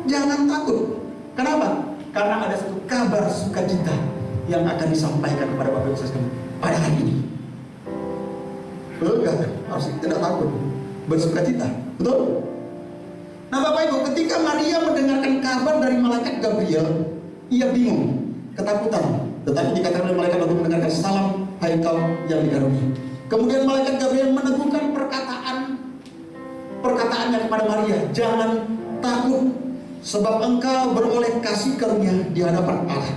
Jangan takut. Kenapa? Karena ada satu kabar sukacita yang akan disampaikan kepada Bapak Ibu sekalian pada hari ini. Betul gak? Harus tidak takut, bersukacita. Betul? Nah Bapak Ibu, ketika Maria mendengarkan kabar dari malaikat Gabriel, ia bingung, ketakutan. Tetapi dikatakan oleh malaikat lalu mendengarkan salam hai engkau yang dikaruniai. Kemudian malaikat Gabriel meneguhkan perkataannya kepada Maria, jangan takut, sebab engkau beroleh kasih karunia di hadapan Allah.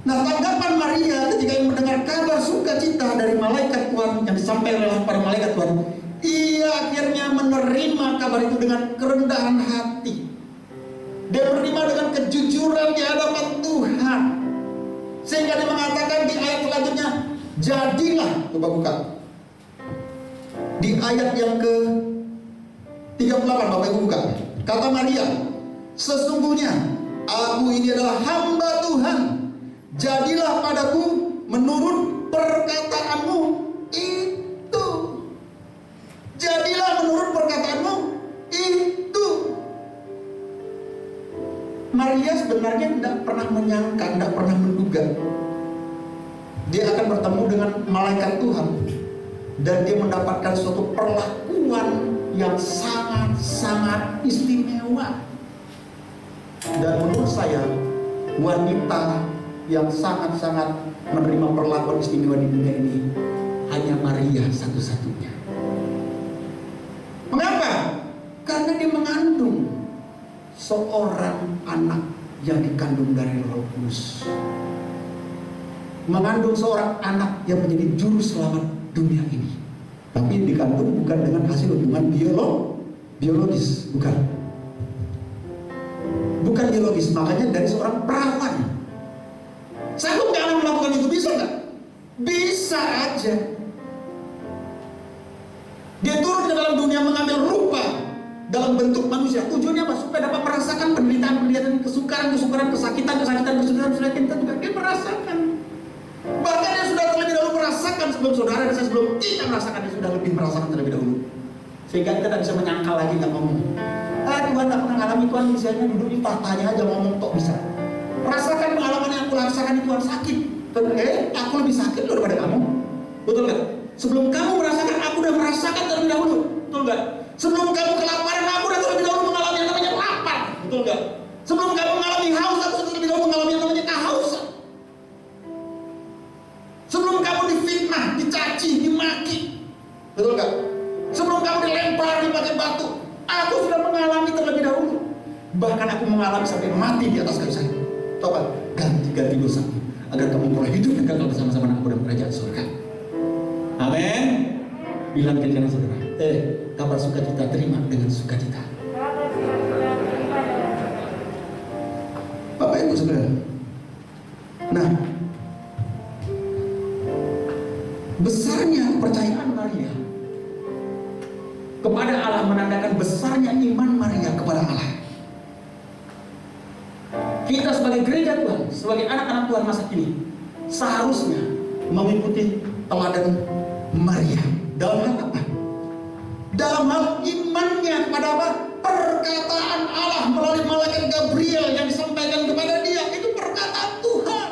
Nah tanggapan Maria ketika mendengar kabar sukacita dari malaikat Tuhan yang disampaikan oleh para malaikat Tuhan, ia akhirnya menerima kabar itu dengan kerendahan hati. Dia menerima dengan kejujuran di hadapan Tuhan. Sehingga dia mengatakan di ayat selanjutnya, jadilah, coba buka. Di ayat yang ke-38, Bapak Ibu buka. Kata Maria, sesungguhnya aku ini adalah hamba Tuhan. Jadilah padaku menurut perkataanmu itu. Jadilah menurut perkataanmu itu. Maria sebenarnya tidak pernah menyangka, tidak pernah menduga dia akan bertemu dengan malaikat Tuhan dan dia mendapatkan suatu perlakuan yang sangat-sangat istimewa. Dan menurut saya wanita yang sangat-sangat menerima perlakuan istimewa di dunia ini hanya Maria satu-satunya. Mengapa? Karena dia mengandung seorang anak yang dikandung dari Roh Kudus, mengandung seorang anak yang menjadi juru selamat dunia ini. Tapi dikandung bukan dengan hasil hubungan biologis, bukan biologis, makanya dari seorang perawan. Sanggup nggak anak melakukan itu? Bisa nggak? Bisa aja. Dia turun ke dalam dunia mengambil rupa dalam bentuk manusia. Tujuannya apa? Supaya dapat merasakan penderitaan, kesukaran, kesakitan kita juga dia merasakan. Bahkan dia sudah terlebih dahulu merasakan sebelum saudara dan saya sebelum kita merasakan, dia sudah lebih merasakan terlebih dahulu. Sehingga kita tidak bisa menyangkal lagi, nggak ngomong. Tuhan tak pernah ngalami, Tuhan misalnya duduk di tahtanya aja ngomong tok bisa. Rasakan pengalaman yang aku rasakan itu, Tuhan sakit. Aku lebih sakit loh daripada kamu. Betul nggak? Sebelum kamu merasakan, aku udah merasakan terlebih dahulu. Betul nggak? Sebelum kamu kelaparan, aku udah terlebih dahulu mengalami yang namanya lapar. Betul nggak? Sebelum kamu mengalami haus, aku sudah terlebih dahulu mengalami yang namanya kehausan. Sebelum kamu difitnah, dicaci, dimaki. Betul nggak? Sebelum kamu dilempar pakai batu, aku sudah mengalami terlebih dahulu. Bahkan aku mengalami sampai mati di atas kayu salib. Coba ganti dosamu agar kamu mulai hidup dan kekal bersama-sama dengan aku dalam kerajaan surga. Amin. Bilang ke kanan saudara, kabar sukacita terima dengan sukacita. Bapak Ibu saudara. Nah, besarnya kepercayaan Maria kepada Allah menandakan besarnya iman Maria kepada Allah. Kita sebagai gereja Tuhan, sebagai anak-anak Tuhan masa kini, seharusnya mengikuti teladan Maria. Dalam hal apa? Dalam hal imannya kepada apa? Perkataan Allah melalui malaikat Gabriel yang disampaikan kepada dia, itu perkataan Tuhan.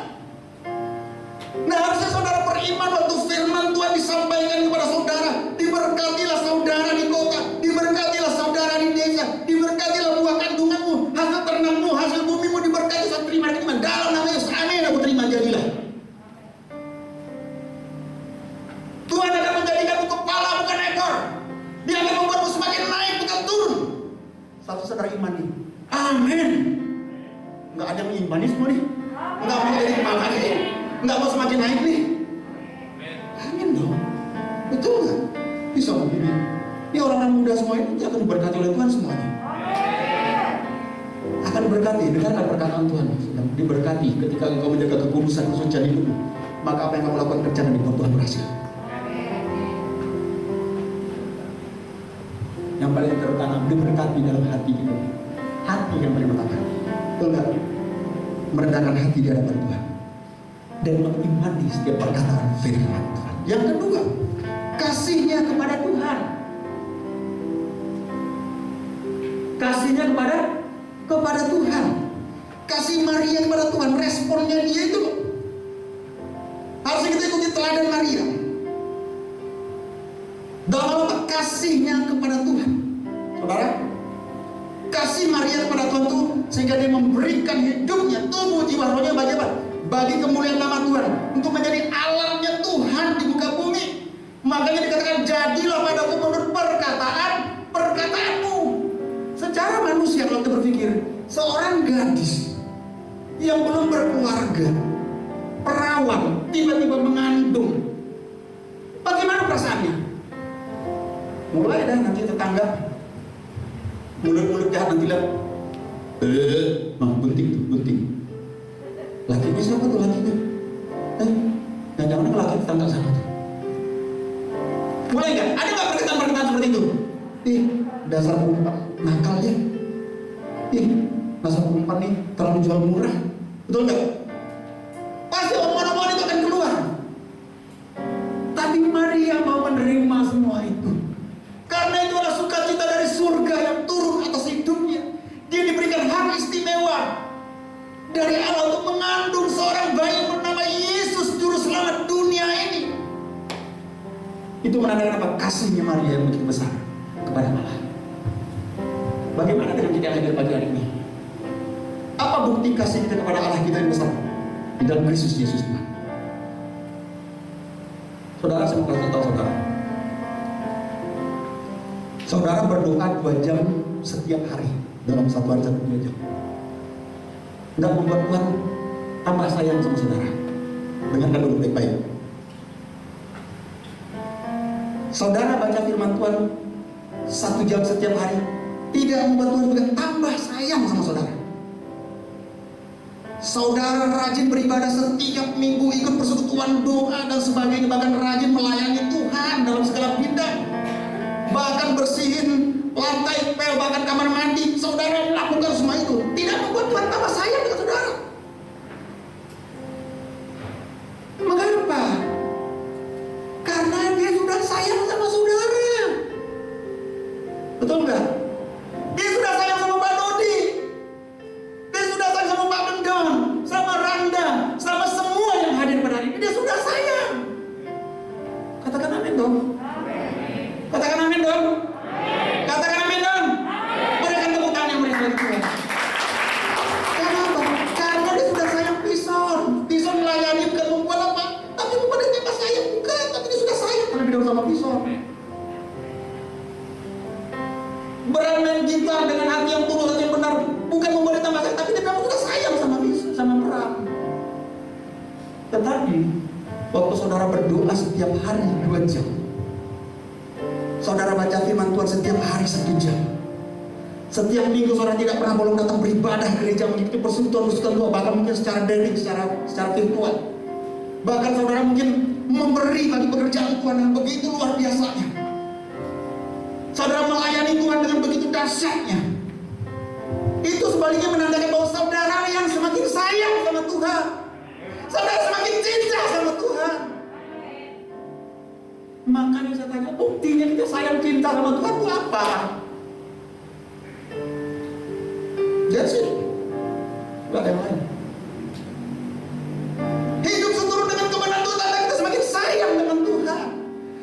Nah, harusnya saudara beriman waktu firman Tuhan disampaikan kepada saudara. Diberkatilah saudara di kota, diberkatilah saudara di desa, diberkatilah buah kandunganmu, hasil ternakmu, hasil bumimu diberkati. Saya terima dalam nama Yesus, amin. Aku terima, jadilah. Tuhan akan menjadikanmu kepala bukan ekor. Dia akan membuatmu semakin naik bukan turun. Satu saudara imani, amin. Nggak ada yang imani semua nih. Nggak mau jadi kepala nih. Nggak mau semakin naik nih. Amin dong. Betul nggak? Bisa begini. Ini orang-orang muda semua ini akan diberkati oleh Tuhan semuanya. Akan diberkati. Dengarkan perkataan Tuhan. Diberkati ketika engkau menjaga kekudusan kesucian hidupmu. Maka apa yang kamu lakukan kerjakan di Tuhan berhasil. Yang paling terutama diberkati dalam hati kita. Hati yang paling utama. Betul nggak? Merendahkan hati di hadapan Tuhan dan mengimani setiap perkataan firman Tuhan. Yang kedua, kasihnya kepada Tuhan. Kasihnya kepada Tuhan. Kasih Maria kepada Tuhan, responnya dia itu loh. Harusnya kita ikuti teladan Maria. Dalam apa? Kasihnya kepada Tuhan. Saudara, kasih Maria kepada Tuhan itu sehingga dia memberikan hidupnya, tubuh, jiwa, rohnya bagi apa? Bagi kemuliaan nama Tuhan, untuk menjadi alatnya Tuhan di muka bumi. Makanya dikatakan, jadilah padaku menurut perkataanmu. Secara manusia kalau kita berpikir, seorang gadis yang belum berkeluarga, perawan, tiba-tiba mengandung, bagaimana perasaannya? Mulai dah nanti tetangga, mulut-mulut jahat nanti lihat, bunting. Lakinya siapa tuh lakinya? Jangan-jangan laki tetangga sama tuh. Mulai nggak? Ada nggak perkataan seperti itu? Dasar perempuan nakal ya. Dasar perempuan nih terlalu jual murah. Betul nggak? Pasti omongan-omongan itu akan keluar. Tapi Maria mau menerima semua itu. Karena itu adalah sukacita dari surga yang turun atas hidupnya. Dia diberikan hak istimewa dari Allah untuk mengandung seorang bayi bernama Yesus, juru selamat dunia ini. Itu menandakan apa? Kasihnya Maria yang begitu besar kepada Allah. Bagaimana dengan kita yang hadir pagi hari ini? Apa Apa bukti kasih kita kepada Allah kita yang besar di dalam Kristus Yesus Tuhan? Saudara, saya mau kasih tahu saudara. Saudara berdoa 2 jam setiap hari dalam satu hari 2 jam. Nggak membuat Tuhan tambah sayang sama saudara. Dengarkan dulu baik-baik. Saudara baca firman Tuhan 1 jam setiap hari tidak membuat Tuhan juga tambah sayang sama saudara. Saudara rajin beribadah setiap minggu, ikut persekutuan doa dan sebagainya, bahkan rajin melayani Tuhan dalam segala bidang, bahkan bersihin lantai, pel, bahkan kamar mandi. Saudara lakukan semua itu, tidak membuat Tuhan tambah sayang dengan saudara. Mengapa? Karena dia sudah sayang sama saudara. Betul nggak? Dia sudah sayang sama Pak Dodi. Dia sudah sayang sama Pak Bendon, sama Randa, sama semua yang hadir pada hari ini. Dia sudah sayang. Katakan amin dong. Katakan amin dong. Katakan amin dong. Berikan tepuk tangan yang meriah bagi Tuhan. Kenapa? Karena dia sudah sayang Pison. Pison melayani bukan membuat apa, tapi membuat dia tambah sayang. Bukan, tapi dia sudah sayang terlebih dahulu sama Pison. Bermain gitar dengan hati yang tulus dan yang benar bukan membuat dia tambah sayang, tapi dia memang sudah sayang sama Meram. Tetapi waktu saudara berdoa setiap hari 2 jam, saudara baca firman Tuhan setiap hari 1 jam, setiap minggu saudara tidak pernah bolong datang beribadah gereja, mengikuti persekutuan doa, bahkan mungkin secara daring, secara virtual, bahkan saudara mungkin memberi bagi pekerjaan Tuhan yang begitu luar biasanya. Saudara melayani Tuhan dengan begitu dahsyatnya. Itu sebaliknya menandakan bahwa saudara yang semakin sayang sama Tuhan, saudara semakin cinta sama Tuhan. Makanya saya tanya, buktinya kita sayang cinta sama Tuhan itu apa? That's it. Gak ada yang lain. Hidup seturut dengan kebenaran Tuhan, tanda kita semakin sayang dengan Tuhan.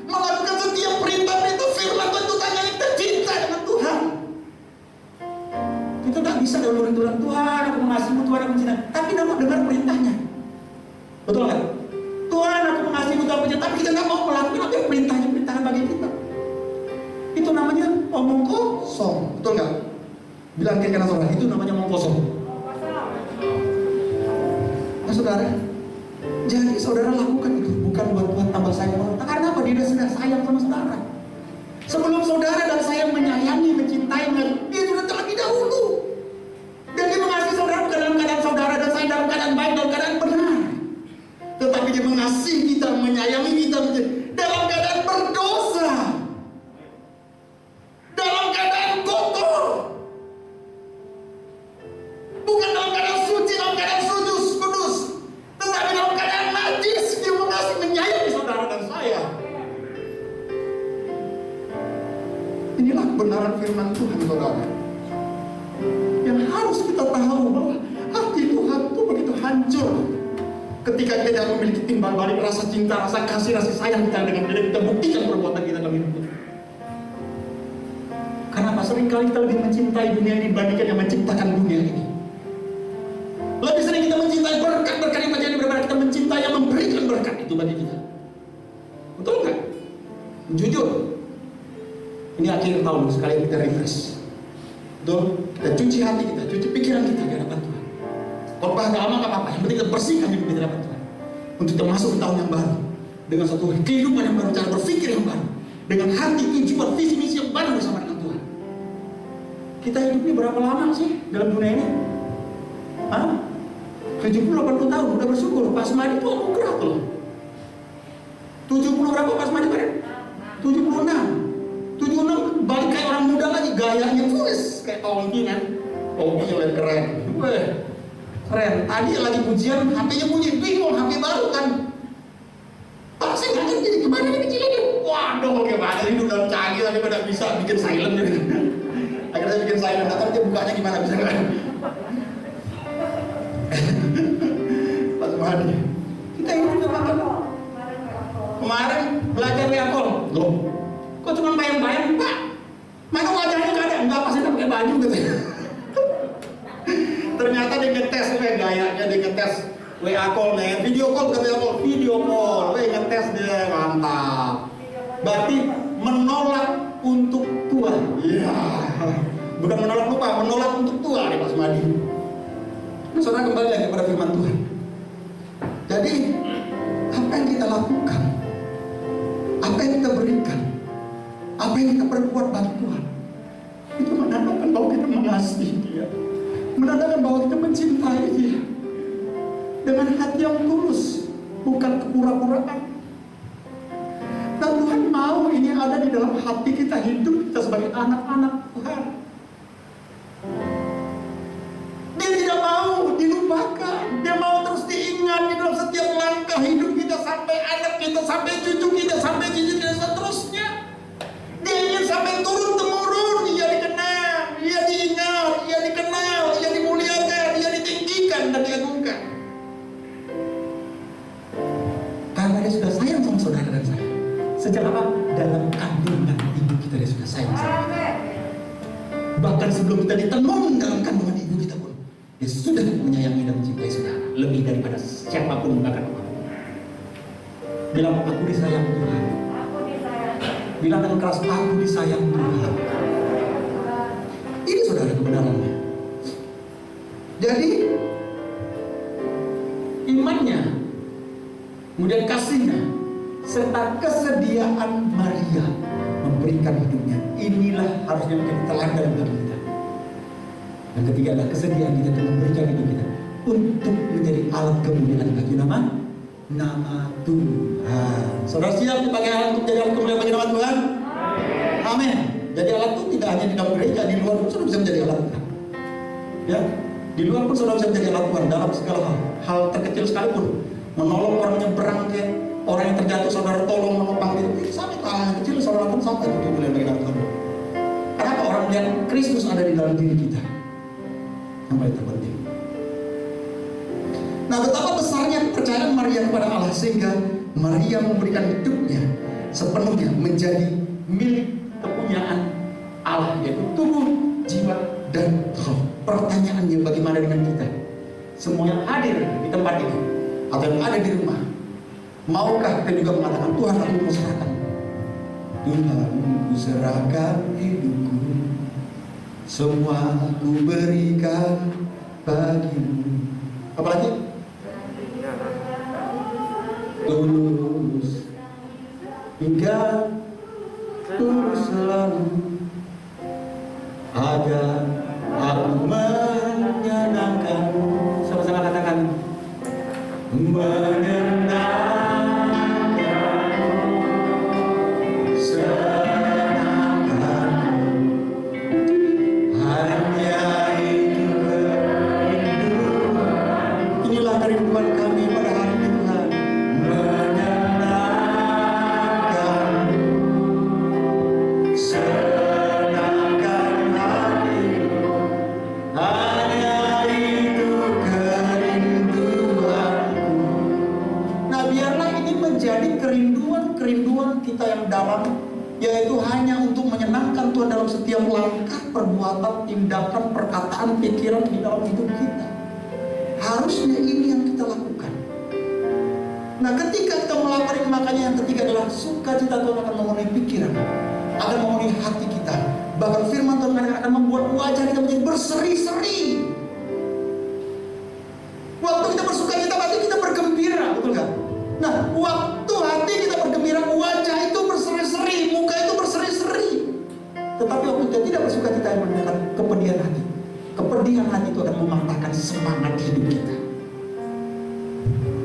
Melakukan setiap perintah-perintah firman Tuhan itu tanya kita cinta dengan Tuhan. Kita tak bisa dengar Tuhan, aku mengasihimu, Tuhan aku mencintai, tapi tidak mau dengar perintahnya. Betul kan? Tuhan aku mengasihimu, Tuhan aku mencintai, tapi kita tidak mau melakukan apa yang perintahnya bagi kita. Itu namanya omong kosong. Betul nggak? Bilang ke kanan saudara, itu namanya omong kosong. Nah saudara, jadi saudara lakukan itu bukan buat Tuhan tambah sayang. Karena apa? Dia sudah sayang sama saudara. Sebelum saudara dan saya menyayangi, mencintai, dia sudah terlebih dahulu. Dan dia mengasihi saudara bukan dalam keadaan saudara dan saya dalam keadaan baik, dalam keadaan benar. Tetapi dia mengasihi kita, menyayangi kita dalam keadaan berdosa, dalam keadaan kotor, bukan dalam keadaan suci, dalam keadaan kudus, tetapi dalam keadaan najis. Dia mengasihi, menyayangi saudara dan saya. Inilah kebenaran firman Tuhan, saudara, yang harus kita tahu bahwa hati Tuhan itu begitu hancur ketika kita tidak memiliki timbal balik rasa cinta, rasa kasih, rasa sayang kita dengan kita buktikan perbuatan kita dalam hidup kita. Karena apa? Seringkali kita lebih mencintai dunia ini dibandingkan yang menciptakan dunia ini. Lebih sering kita mencintai berkat-berkat yang terjadi daripada kita mencintai yang memberikan berkat itu bagi kita. Betul nggak? Jujur. Ini akhir tahun, sekalian kita refresh. Betul? Kita cuci hati kita, cuci pikiran kita di hadapan Tuhan. Kalau gak lama gak apa-apa, yang penting kita bersihkan hidup kita di hadapan Tuhan. Untuk kita masuk ke tahun yang baru, dengan satu kehidupan yang baru, cara berpikir yang baru, dengan hati, tujuan, visi misi yang baru bersama dengan Tuhan. Kita hidup ini berapa lama sih dalam dunia ini? 70-80 tahun, udah bersyukur. Pak Semadi itu anugerah loh. 70 berapa Pak Semadi kemarin? 76 balik kayak orang muda lagi, gayanya tulis kayak Ongki kan. Ongki yang keren. Weh, keren. Tadi lagi pujian, HP-nya bunyi, bingung, HP baru kan. Pak saya nggak ngerti gimana ini kecilnya. Waduh, gimana ini udah canggih tapi pada bisa bikin silent gitu. Akhirnya saya bikin silent, atau dia bukanya gimana bisa nggak? Pak Semadi, kita ini udah makan. Kemarin belajar reakol, loh. Kok cuma bayang-bayang, Pak? Mana wajahnya nggak ada? Enggak, pas saya pakai baju gitu. Ternyata dia ngetes, gayanya dia ngetes WA call nih, video call bukan WA call, video call, ngetes dia, mantap. Berarti menolak untuk Tuhan. Iya. Bukan menolak lupa, menolak untuk Tuhan nih Pak Sumadi. Nah, saudara kembali lagi pada firman Tuhan. Jadi apa yang kita lakukan, apa yang kita berikan, apa yang kita perbuat bagi Tuhan, itu menandakan bahwa kita mengasihi Dia, menandakan bahwa kita mencintai Dia dengan hati yang tulus, bukan kepura-puraan. Dan Tuhan mau ini ada di dalam hati kita, hidup kita sebagai anak-anak Tuhan. Dia tidak mau dilupakan, Dia mau terus diingat di dalam setiap langkah hidup kita, sampai anak kita, sampai cucu kita, sampai cucu kita seterusnya. Dia ingin sampai turun temurun, Dia dikenal, Dia diingat, Dia dikenal, Dia dimuliakan, Dia ditinggikan dan diagungkan. Karena Dia sudah sayang sama saudara dan saya. Sejak apa? Dalam kandungan ibu kita Dia sudah sayang sama kita. Bahkan sebelum kita ditenun dalam kandungan ibu kita pun, Dia sudah menyayangi dan mencintai saudara lebih daripada siapapun, bahkan apapun. Bilang, aku disayang Tuhan. Bilang dengan keras, aku disayang Tuhan. Ini saudara kebenarannya. Jadi imannya, kemudian kasihnya, serta kesediaan Maria memberikan hidupnya, inilah harusnya menjadi teladan bagi kita. Yang ketiga adalah kesediaan kita untuk memberikan hidup kita untuk menjadi alat kemuliaan bagi nama Tuhan. Saudara siap dipakai alat untuk jadi alat kemuliaan bagi nama Tuhan? Amin. Jadi alat itu tidak hanya di dalam gereja, di luar pun saudara bisa menjadi alat Tuhan. Ya, di luar pun saudara bisa menjadi alat Tuhan dalam segala hal terkecil sekalipun. Menolong orang nyebrang, orang yang terjatuh saudara tolong, menopang itu sampai hal yang kecil saudara pun sampai untuk kemuliaan bagi nama Tuhan. Kenapa? Orang melihat Kristus ada di dalam diri kita. Yang paling terpenting. Nah, betapa besarnya kepercayaan Maria kepada Allah sehingga Maria memberikan hidupnya sepenuhnya menjadi milik kepunyaan Allah, yaitu tubuh, jiwa, dan roh. Pertanyaannya, bagaimana dengan kita? Semua yang hadir di tempat ini atau yang ada di rumah, maukah kita juga mengatakan, Tuhan, aku mau serahkan. Tuhan, ku serahkan hidupku, semua aku berikan bagimu. Apalagi? Tulus, hingga tulus selalu, agar aku menyenangkanmu. Sama-sama katakan, menyenangkanmu, senangkanmu, hanya itu kerinduan. Inilah kerinduan kami pada hari ini Tuhan. Menyenangkanmu, senangkan hatimu, hanya itu kerinduanku. Nah, biarlah ini menjadi kerinduan kita yang dalam, yaitu hanya untuk menyenangkan Tuhan dalam setiap langkah, perbuatan, tindakan, perkataan, pikiran di dalam hidup kita. Harusnya ini yang kita lakukan. Nah, ketika kita melakukan ini, makanya yang ketiga adalah sukacita Tuhan akan memenuhi pikiran, akan memenuhi hati kita. Bahkan firman Tuhan akan membuat wajah kita menjadi berseri-seri. Waktu kita bersukacita berarti kita bergembira, betul kan? Nah, waktu hati kita bergembira, wajah itu berseri-seri, muka itu berseri-seri. Tetapi waktu kita tidak bersukacita, yang menunjukkan kepedihan hati. Kepedihan hati itu akan mematahkan semangat hidup kita.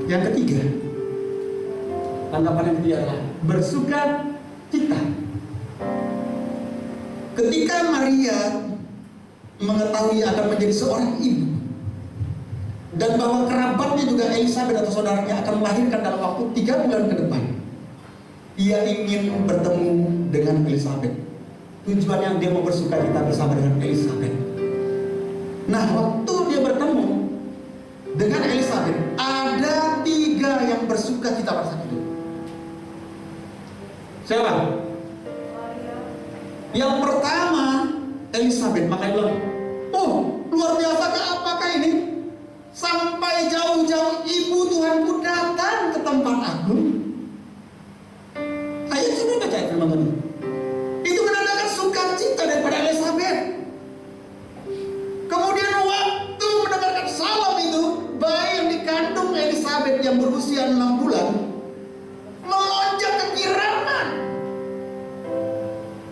Yang ketiga, tanggapan yang ketiga adalah bersukacita. Ketika Maria mengetahui akan menjadi seorang ibu, dan bahwa kerabatnya juga Elisabeth atau saudaranya akan melahirkan dalam waktu 3 bulan ke depan, ia ingin bertemu dengan Elisabeth. Tujuannya dia mau bersukacita bersama dengan Elisabeth. Nah, waktu dia bertemu dengan Elisabeth, ada 3 yang bersukacita pada saat itu. Siapa? Yang pertama Elisabeth. Makanya bilang, oh luar biasa, apakah ini? Sampai jauh-jauh ibu Tuhanku datang ke tempat aku. Ayo coba baca firman Tuhan. Itu menandakan sukacita daripada Elizabeth. Kemudian waktu mendengarkan salam itu, bayi yang dikandung Elizabeth yang berusia 6 bulan melonjak kegiraman.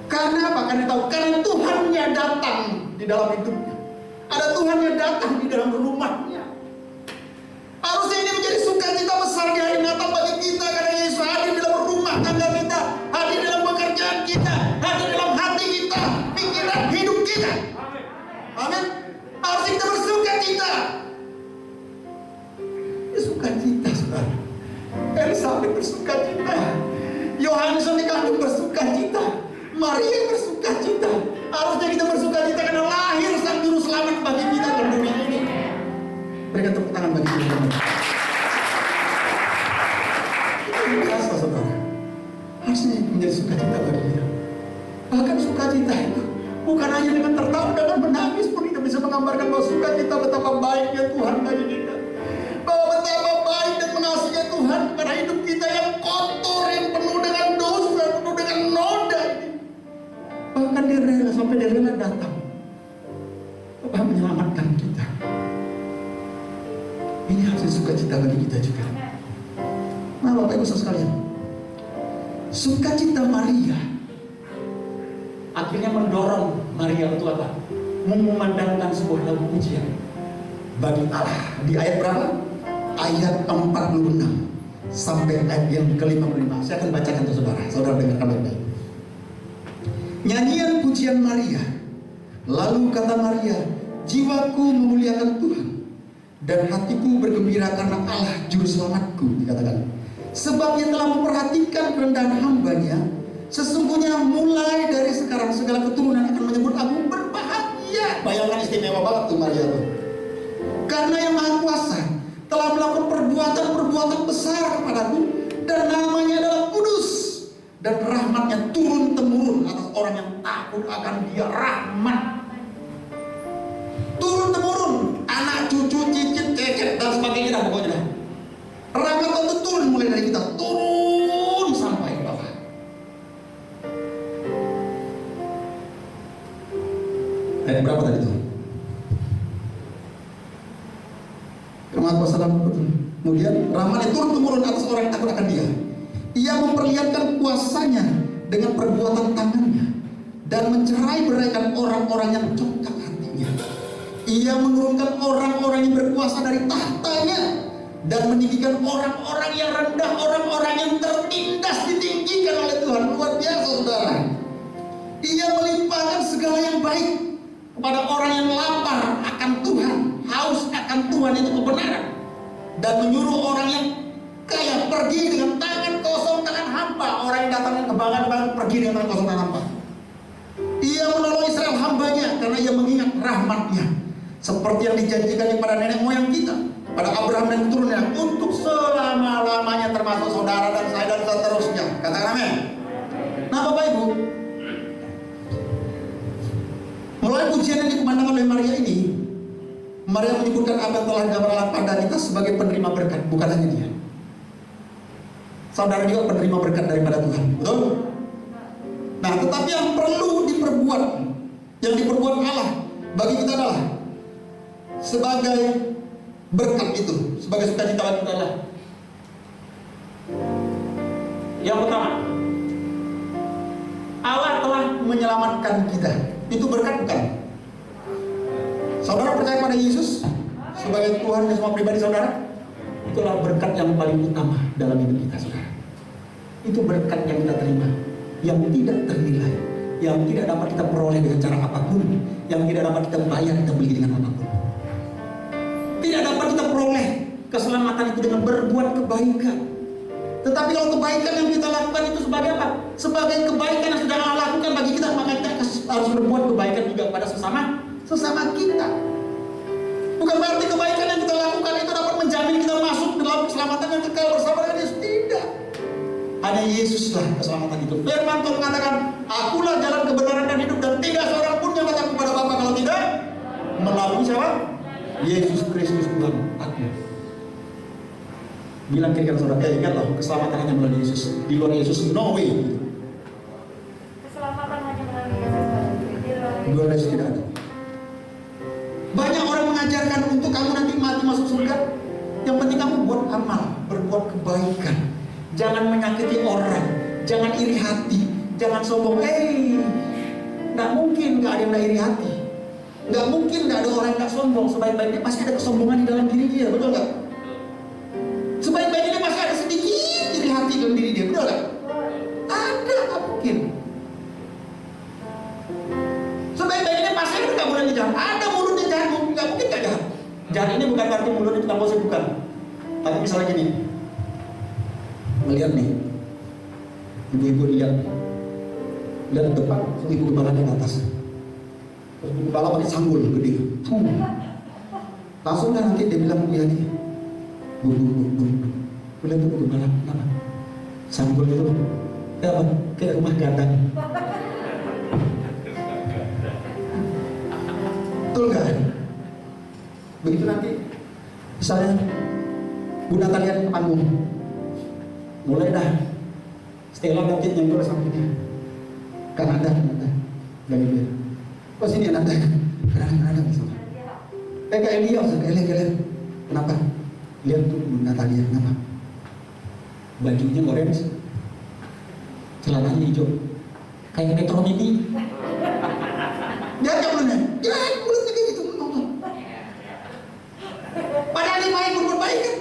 Karena apa? Karena tahu, karena Tuhannya datang di dalam hidupnya. Ada Tuhannya datang di dalam rumahnya. Harusnya ini menjadi sukacita besar di hari Natal bagi kita, karena Yesus hadir di dalam rumah tangga kita, hadir dalam pekerjaan kita, hadir dalam hati kita, pikiran hidup kita. Amin. Harusnya kita bersukacita. Sukacita, saudara. Elizabeth bersukacita. Yohanes yang dikandung bersukacita. Maria bersukacita. Harusnya kita bersukacita karena lahir sang juru selamat bagi kita dalam dunia ini. Berikan tepuk tangan bagi kita. Itu biasa, saudara. Harusnya menjadi sukacita bagi kita. Bahkan sukacita itu bukan hanya dengan tertawa dan menangis pun kita bisa menggambarkan bahwa sukacita betapa baiknya Tuhan bagi kita. Bahwa betapa baik dan mengasihi Tuhan pada hidup kita yang kotor, yang penuh dengan dosa, penuh dengan noda ini. Bahkan dia rela, sampai dia rela datang Bapak menyelamatkan kita. Ini harus sukacita bagi kita juga. Nah, Bapak Ibu sekalian, sukacita Maria akhirnya mendorong Maria untuk apa? Memandangkan sebuah lagu pujian bagi Allah. Di ayat berapa? Ayat 46 sampai ayat yang ke-55. Saya akan bacakan untuk saudara. Saudara dengarkan baik-baik. Nyanyian pujian Maria. Lalu kata Maria, jiwaku memuliakan Tuhan dan hatiku bergembira karena Allah juru selamatku, dikatakan. Sebab ia telah memperhatikan kerendahan hambanya. Sesungguhnya mulai dari sekarang segala keturunan akan menyebut aku berbahagia. Bayangkan istimewa banget tuh Maria tuh. Karena yang Maha Kuasa telah melakukan perbuatan-perbuatan besar kepadaku, dan namanya adalah kudus, dan rahmatnya turun temurun atas orang yang takut akan dia. Rahmat turun temurun, anak cucu cicit cecet dan sebagainya dah, pokoknya dah. Rahmat itu turun mulai dari kita, turun sampai ke bawah. Ayat berapa tadi tuh? Kemudian rahmatnya turun temurun atas orang yang takut akan dia. Ia memperlihatkan kuasanya dengan perbuatan tangannya dan mencerai beraikan orang-orang yang congkak hatinya. Ia menurunkan orang-orang yang berkuasa dari tahtanya dan meninggikan orang-orang yang rendah, orang-orang yang tertindas ditinggikan oleh Tuhan. Luar biasa, saudara. Ia melimpahkan segala yang baik kepada orang yang lapar akan Tuhan, haus akan Tuhan itu kebenaran, dan menyuruh orang yang kaya pergi dengan tangan kosong, tangan hampa. Orang yang datang dengan kebanggaan pergi dengan tangan kosong, tangan hampa. Ia menolong Israel hambanya karena ia mengingat rahmatnya, seperti yang dijanjikan kepada nenek moyang kita, pada Abraham dan keturunannya, untuk selama-lamanya, termasuk saudara dan saya dan seterusnya. Katakan amin. Nah, Bapak Ibu, mulai pujian yang dikumandangkan oleh Maria ini, Maria menyebutkan apa yang telah digambarkan pada kita sebagai penerima berkat. Bukan hanya dia, saudara juga penerima berkat daripada Tuhan, betul? Nah, tetapi yang perlu diperbuat, yang diperbuat Allah bagi kita adalah sebagai berkat itu, sebagai sukacita bagi kita adalah yang pertama, Allah telah menyelamatkan kita. Itu berkat bukan? Saudara percaya pada Yesus sebagai Tuhan dan semua pribadi saudara? Itulah berkat yang paling utama dalam hidup kita, saudara. Itu berkat yang kita terima, yang tidak ternilai, yang tidak dapat kita peroleh dengan cara apapun, yang tidak dapat kita bayar, kita beli dengan apapun. Tidak dapat kita peroleh keselamatan itu dengan berbuat kebaikan. Tetapi kalau kebaikan yang kita lakukan itu sebagai apa? Sebagai kebaikan yang sudah Allah lakukan bagi kita, maka kita harus berbuat kebaikan juga pada sesama kita. Bukan berarti kebaikan yang kita lakukan itu dapat menjamin kita masuk dalam keselamatan yang kekal bersama dengan Yesus. Tidak. Hanya Yesuslah keselamatan itu. Firman Tuhan mengatakan, akulah jalan kebenaran dan hidup, dan tidak seorang pun yang datang kepada Bapa kalau tidak melalui siapa? Yesus Kristus Tuhan. Bilang kiri kanan saudara, ingat loh, keselamatan hanya melalui Yesus. Di luar Yesus, no way.
Keselamatan hanya melalui Yesus.
Di luar Yesus tidak ada. Banyak orang mengajarkan untuk kamu nanti mati masuk surga. Yang penting kamu buat amal, berbuat kebaikan. Jangan menyakiti orang, jangan iri hati, jangan sombong. Nggak mungkin nggak ada yang nggak iri hati. Nggak mungkin nggak ada orang yang nggak sombong. Sebaik-baiknya pasti ada kesombongan di dalam diri dia, betul nggak? Sebaik-baiknya dia pasti ada sedikit iri hati dalam diri dia, betul nggak? Ada, nggak mungkin. Sebaik-baiknya pasti ada nggak mulutnya jahat. Ada mulutnya jahat, nggak mungkin nggak jahat. Jahat ini bukan berarti mulutnya tukang gosip, bukan. Tapi misalnya gini, melihat nih, ibu-ibu lihat depan, ibu kepala di atas. Terus ibu kepala pakai sanggul gede. Langsung kan nanti dia bilang, ya nih, bu. Boleh tuh ibu kepala, kenapa? Sanggul itu, kayak apa? Kayak rumah gadang. Betul nggak? Begitu nanti, misalnya Bu Natalia ke panggung, mulai dah Stella nanti nyenggol sama dia. Kan ada, dari dia. Oh sini ada, kadang misalnya. Kayak Elia, Elia. Kenapa? Lihat tuh Bu Natalia, kenapa? Bajunya orange, celananya hijau, kayak Metro Mini. Dia nggak mulutnya, mulutnya kayak gitu, nonton. Padahal dia baik, berbuat baik kan?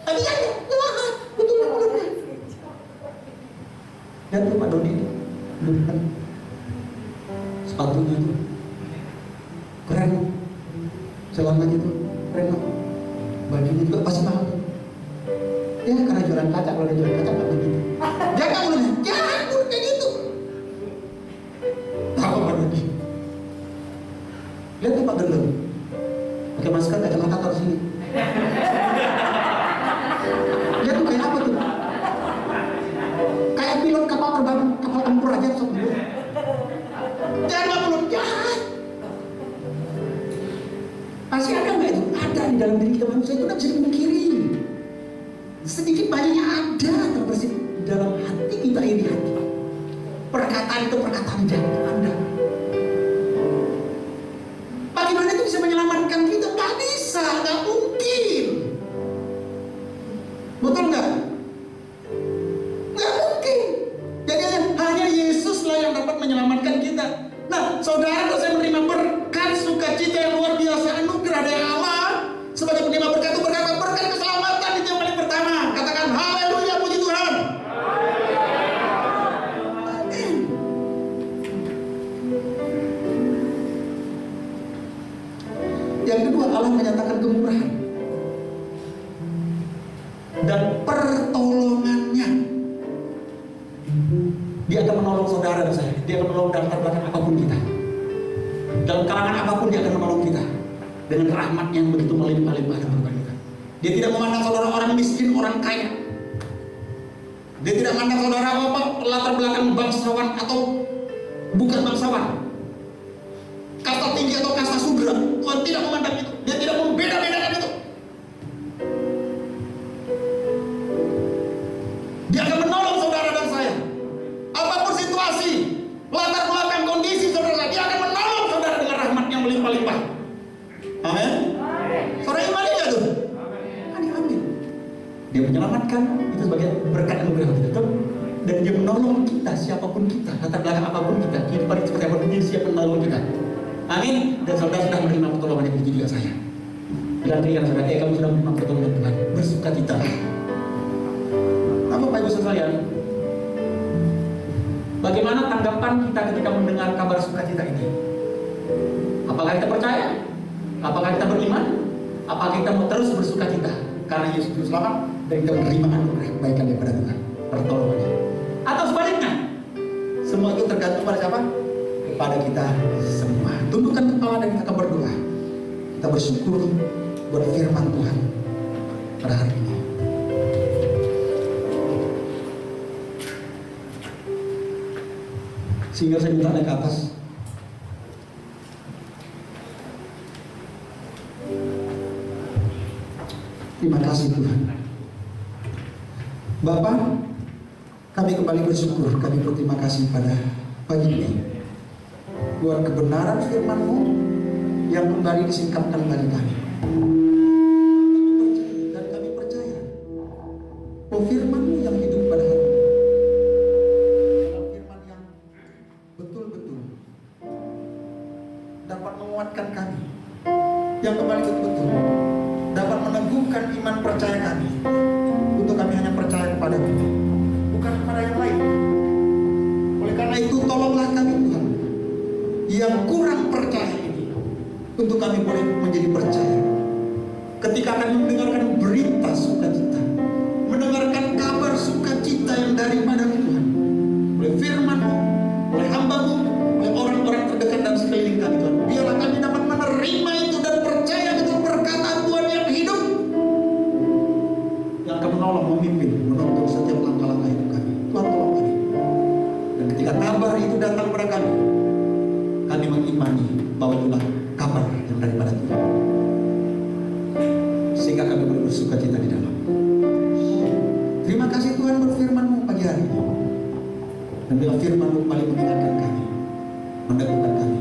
Tapi ya, betul mulutnya. Dan tuh Pak Dodi, kan sepatunya tuh keren, celananya tuh keren, bajunya juga pasti mahal. Ya karena jualan kaca, kalau dia jualan kaca nggak begitu. Jangan mulutnya, jangan mulut kayak gitu. Tahu Pak Dodi? Lihat tuh Pak Gendeng, pakai masker, kacamata taruh sini. Lihat tuh kayak apa tuh? Kayak pilot kapal terbang, kapal tempur aja sok dulu. Jangan mulut jahat. Pasti ada nggak itu? Ada di dalam diri kita manusia, itu nggak bisa dipungkiri. Sedikit banyaknya ada terbersih dalam hati kita ini hati. Perkataan itu perkataan jahat ada. Bagaimana itu bisa menyelamatkan kita? Nggak bisa, nggak mungkin. Betul nggak? Nggak mungkin. Jadi hanya Yesuslah yang dapat menyelamatkan kita. Nah, saudara harus menerima berkat sukacita yang luar biasa, anugerah dari Allah. Sebagai penerima berkat itu berkat keselamatan itu yang paling pertama. Katakan haleluya, puji Tuhan. Amin. Yang kedua, Allah menyatakan kemurahan dan pertolongannya. Dia akan menolong saudara dan saya. Dia akan menolong dalam belakang apapun kita. Dalam kalangan apapun dia akan menolong kita. Dengan rahmatnya yang begitu melimpah-limpah dalam kita. Dia tidak memandang saudara orang miskin, orang kaya. Dia tidak memandang saudara apa latar belakang bangsawan atau bukan bangsawan, kasta tinggi atau kasta sudra. Tuhan tidak memandang itu. Dia tidak membeda-bedakan itu. Dia akan menolong saudara dan saya. Apapun situasi, latar belakang kondisi saudara, dia akan menolong saudara dengan rahmat yang melimpah-limpah. Amin. Saudara imani nggak tuh? Amin. Dia menyelamatkan itu sebagai berkat anugerah kita. Dan dia menolong kita, siapapun kita, latar belakang apapun kita, kehidupan seperti apapun dia siap menolong kita. Amin. Dan saudara sudah menerima pertolongan yang begitu juga saya. Bilang diri saudara, kamu sudah menerima pertolongan Tuhan. Bersuka cita. Apa Pak Ibu sekalian? Bagaimana tanggapan kita ketika mendengar kabar sukacita ini? Apakah kita percaya? Apakah kita beriman? Apakah kita mau terus bersukacita karena Yesus itu selamat dan kita menerima anugerah kebaikan daripada Tuhan, pertolongannya? Atau sebaliknya? Semua itu tergantung pada siapa? Kepada kita semua. Tundukkan kepala dan kita akan berdoa. Kita bersyukur buat firman Tuhan pada hari ini. Sehingga saya minta naik ke atas. Terima kasih Tuhan. Bapak, kami kembali bersyukur, kami berterima kasih pada pagi ini buat kebenaran firman-Mu yang kembali disingkapkan bagi kami. Dan kami percaya bahwa firman-Mu yang hidup pada hari ini adalah firman yang betul-betul dapat menguatkan kami, yang kembali betul-betul dapat meneguhkan iman percaya kami, untuk kami hanya percaya kepada-Mu, bukan kepada yang lain. Oleh karena itu tolonglah kami Tuhan yang kurang percaya ini, untuk kami boleh menjadi percaya ketika kami mendengarkan berita sukacita, mendengarkan kabar sukacita yang daripada Tuhan, oleh firman-Mu, oleh hamba-Mu, oleh orang-orang terdekat dan sekeliling kami Tuhan. Biarlah kami dapat menerima itu dan percaya betul perkataan Tuhan yang hidup, yang akan menolong, memimpin, menuntun setiap langkah-langkah hidup kami. Tuhan tolong kami. Dan ketika kabar itu datang kepada kami mengimani bahwa itulah kabar yang daripada Tuhan, sehingga kami boleh bersukacita di dalam. Terima kasih Tuhan buat firman-Mu pagi hari ini. Dan bila firman-Mu kembali mengingatkan kami, meneguhkan kami,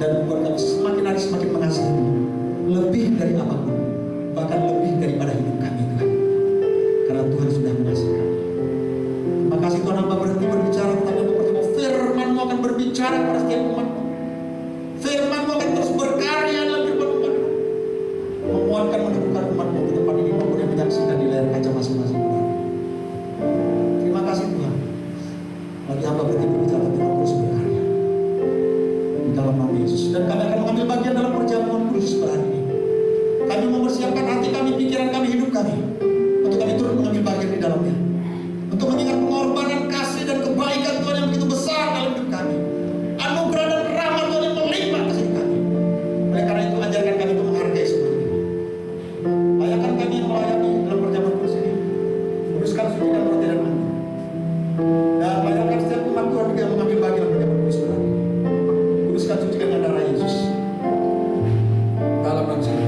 dan membuat kami semakin hari semakin mengasihi-Mu lebih dari apapun, bahkan lebih daripada hidup kami Tuhan, karena Tuhan sudah mengasihi kami. Terima kasih Tuhan, hamba berhenti berbicara, tetapi bertemu firman-Mu akan berbicara pada setiap umat-Mu. Firman-Mu akan terus berkarya dalam kehidupan umat-Mu, menguatkan, meneguhkan umat-Mu di tempat ini maupun yang menyaksikan di layar kaca masing-masing. Terima kasih Tuhan, bagi hamba berhenti berbicara, Tuhan terus berkarya di dalam nama Yesus. Dan kami akan mengambil bagian dalam perjamuan kudus hari ini. Kami mempersiapkan hati kami, pikiran kami, hidup kami, untuk kami turut mengambil bagian di dalamnya, untuk mengingat pengorbanan, kasih dan kebaikan Tuhan yang begitu besar dalam hidup kami, anugerah dan rahmat Tuhan yang melimpah kasih kami. Oleh karena itu ajarkan kami untuk menghargai semua ini. Layakan kami yang melayani dalam perjamuan kudus ini, kuduskan suci dan roti dan mani. Dan layakan setiap umat Tuhan yang mengambil bagian dalam perjamuan kudus hari ini. Kuduskan suci dengan darah Yesus. Dalam nama Yesus.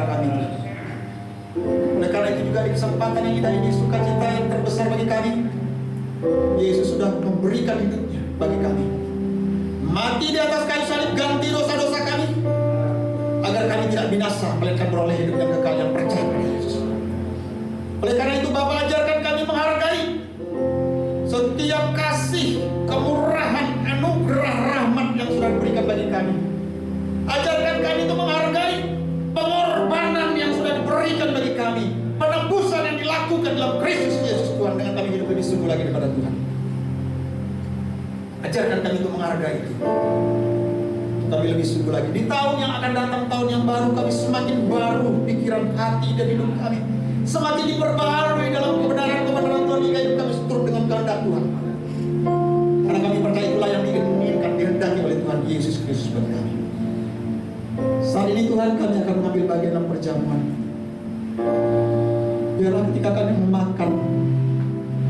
kami. Oleh karena itu juga di kesempatan yang indah ini, sukacita yang terbesar bagi kami, Yesus sudah memberikan hidupnya bagi kami, mati di atas kayu salib ganti dosa-dosa kami, agar kami tidak binasa melainkan beroleh hidup yang kekal yang percaya pada Yesus. Oleh karena itu Bapa, ajarkan kami menghargai setiap kasih, kemurahan, anugerah, rahmat yang sudah diberikan bagi kami. Ajarkan kami untuk menghargai pengorbanan yang sudah diberikan bagi kami, penebusan yang dilakukan dalam Kristus Yesus Tuhan, dengan kami hidup lebih sungguh lagi kepada Tuhan. Ajarkan kami untuk menghargai itu, kami lebih sungguh lagi. Di tahun yang akan datang, tahun yang baru, kami semakin baru pikiran, hati, dan hidup kami semakin diperbaharui dalam kebenaran-kebenaran Tuhan, hingga hidup kami seturut dengan kehendak Tuhan. Karena kami percaya itulah yang diinginkan, dihendaki oleh Tuhan Yesus Kristus bagi kami. Saat ini Tuhan, kami akan mengambil bagian dalam perjamuan. Biarlah ketika kami memakan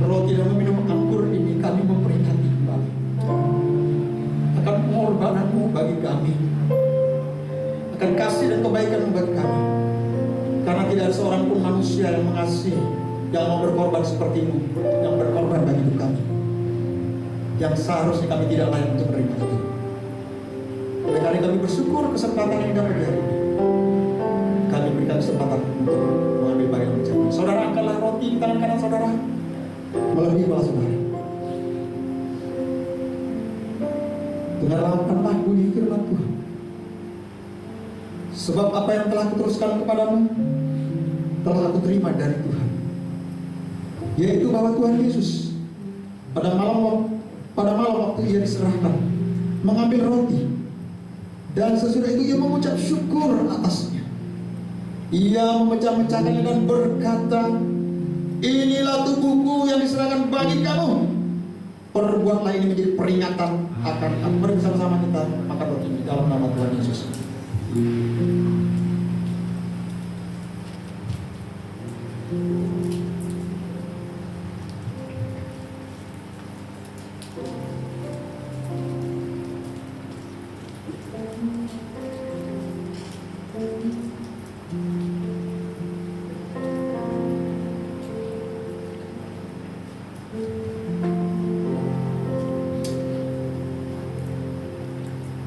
roti dan meminum anggur ini, kami memperingati kembali akan pengorbanan-Mu bagi kami, akan kasih dan kebaikan-Mu bagi kami. Karena tidak ada seorang pun manusia yang mengasihi, yang mau berkorban seperti-Mu, yang berkorban bagi hidup kami, yang seharusnya kami tidak layak untuk menerima itu. Oleh karena kami bersyukur kesempatan yang dapat hari ini, kami berikan kesempatan untuk mengambil bagian perjamuan. Saudara, angkatlah roti di tangan kanan saudara, melebihi kepala saudara. Dengarkanlah bunyi firman Tuhan. Sebab apa yang telah kuteruskan kepadamu telah aku terima dari Tuhan, yaitu bahwa Tuhan Yesus pada malam waktu ia diserahkan mengambil roti, dan sesudah itu ia mengucap syukur atasnya. Ia memecah-mecahkannya dan berkata, inilah tubuhku yang diserahkan bagi kamu. Perbuatlah ini menjadi peringatan akan aku. Bersama-sama kita makan roti ini dalam nama Tuhan Yesus.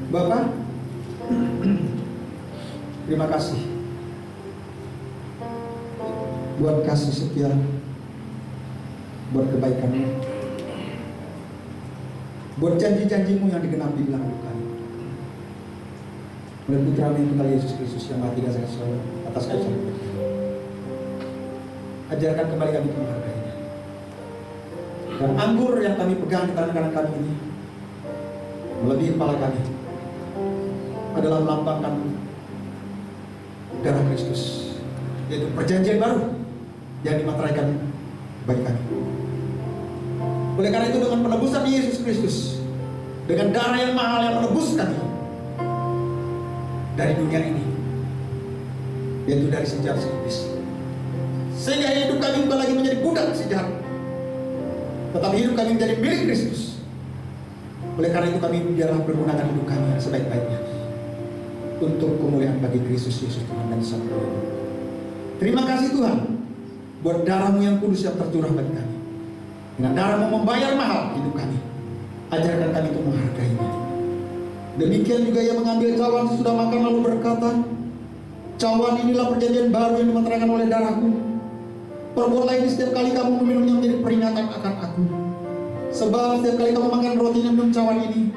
Bapak, terima kasih buat kasih setia, buat kebaikan-Mu, buat janji-janji-Mu yang digenapi dalam hidup kami. Oleh Putra-Mu yang tunggal Yesus Kristus yang mati dan selalu atas kayu salib. Ajarkan kembali kami untuk menghargainya. Dan anggur yang kami pegang di tangan kanan kami ini melebihi kepala kami, adalah melambangkan darah Kristus, yaitu perjanjian baru yang dimateraikan bagi kami. Oleh karena itu, dengan penebusan Yesus Kristus, dengan darah yang mahal yang menebus kami dari dunia ini, yaitu dari si jahat si iblis, sehingga hidup kami bukan lagi menjadi budak si jahat, tetapi hidup kami menjadi milik Kristus. Oleh karena itu, kami biarlah pergunakan hidup kami sebaik-baiknya untuk kemuliaan bagi Kristus Yesus Tuhan dan Sang Tuhan. Terima kasih Tuhan buat darah-Mu yang kudus yang tercurah bagi kami. Dengan darah-Mu membayar mahal hidup kami. Ajarkan kami untuk menghargainya. Demikian juga ia mengambil cawan sesudah makan lalu berkata, cawan inilah perjanjian baru yang dimeteraikan oleh darah-Ku. Perbuatlah ini setiap kali kamu meminumnya menjadi peringatan akan Aku. Sebab setiap kali kamu makan roti dan minum cawan ini,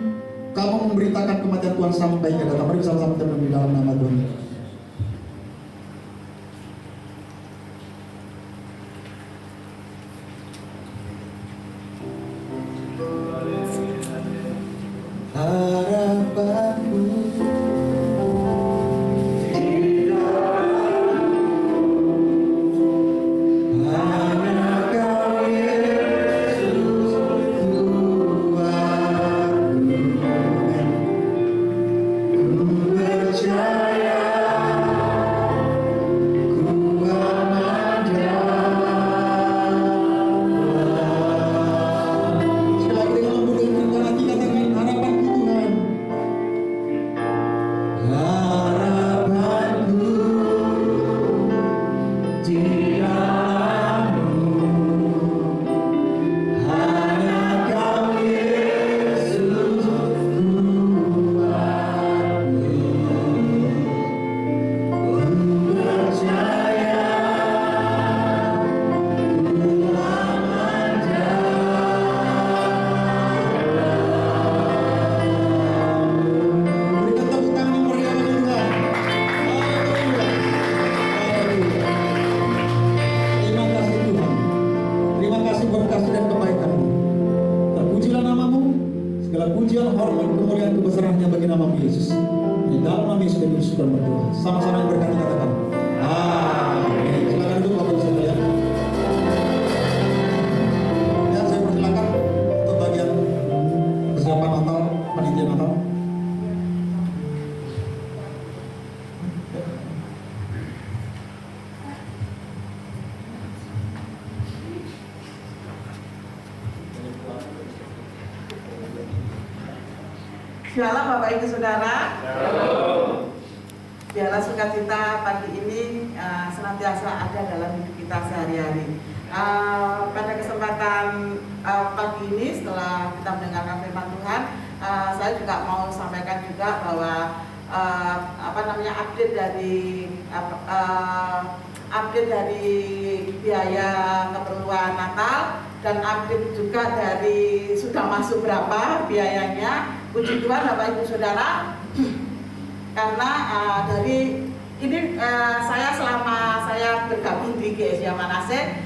kamu memberitakan kematian Tuhan sampai ia datang. Mari bersama-sama kita di dalam nama Tuhan. Harapanku percaya sama-sama diberkati katakan. Oke, silakan duduk Bapak Ibu sekalian. Ya, saya persilakan untuk bagian persiapan Natal, panitia Natal.
Shalom Bapak Ibu Saudara. Biarlah sukacita pagi ini senantiasa ada dalam hidup kita sehari-hari. Pada kesempatan pagi ini setelah kita mendengarkan firman Tuhan, saya juga mau sampaikan juga bahwa update dari biaya keperluan Natal dan update juga dari sudah masuk berapa biayanya. Puji Tuhan Bapak Ibu Saudara, karena dari ini saya selama saya bergabung di GSI Manase,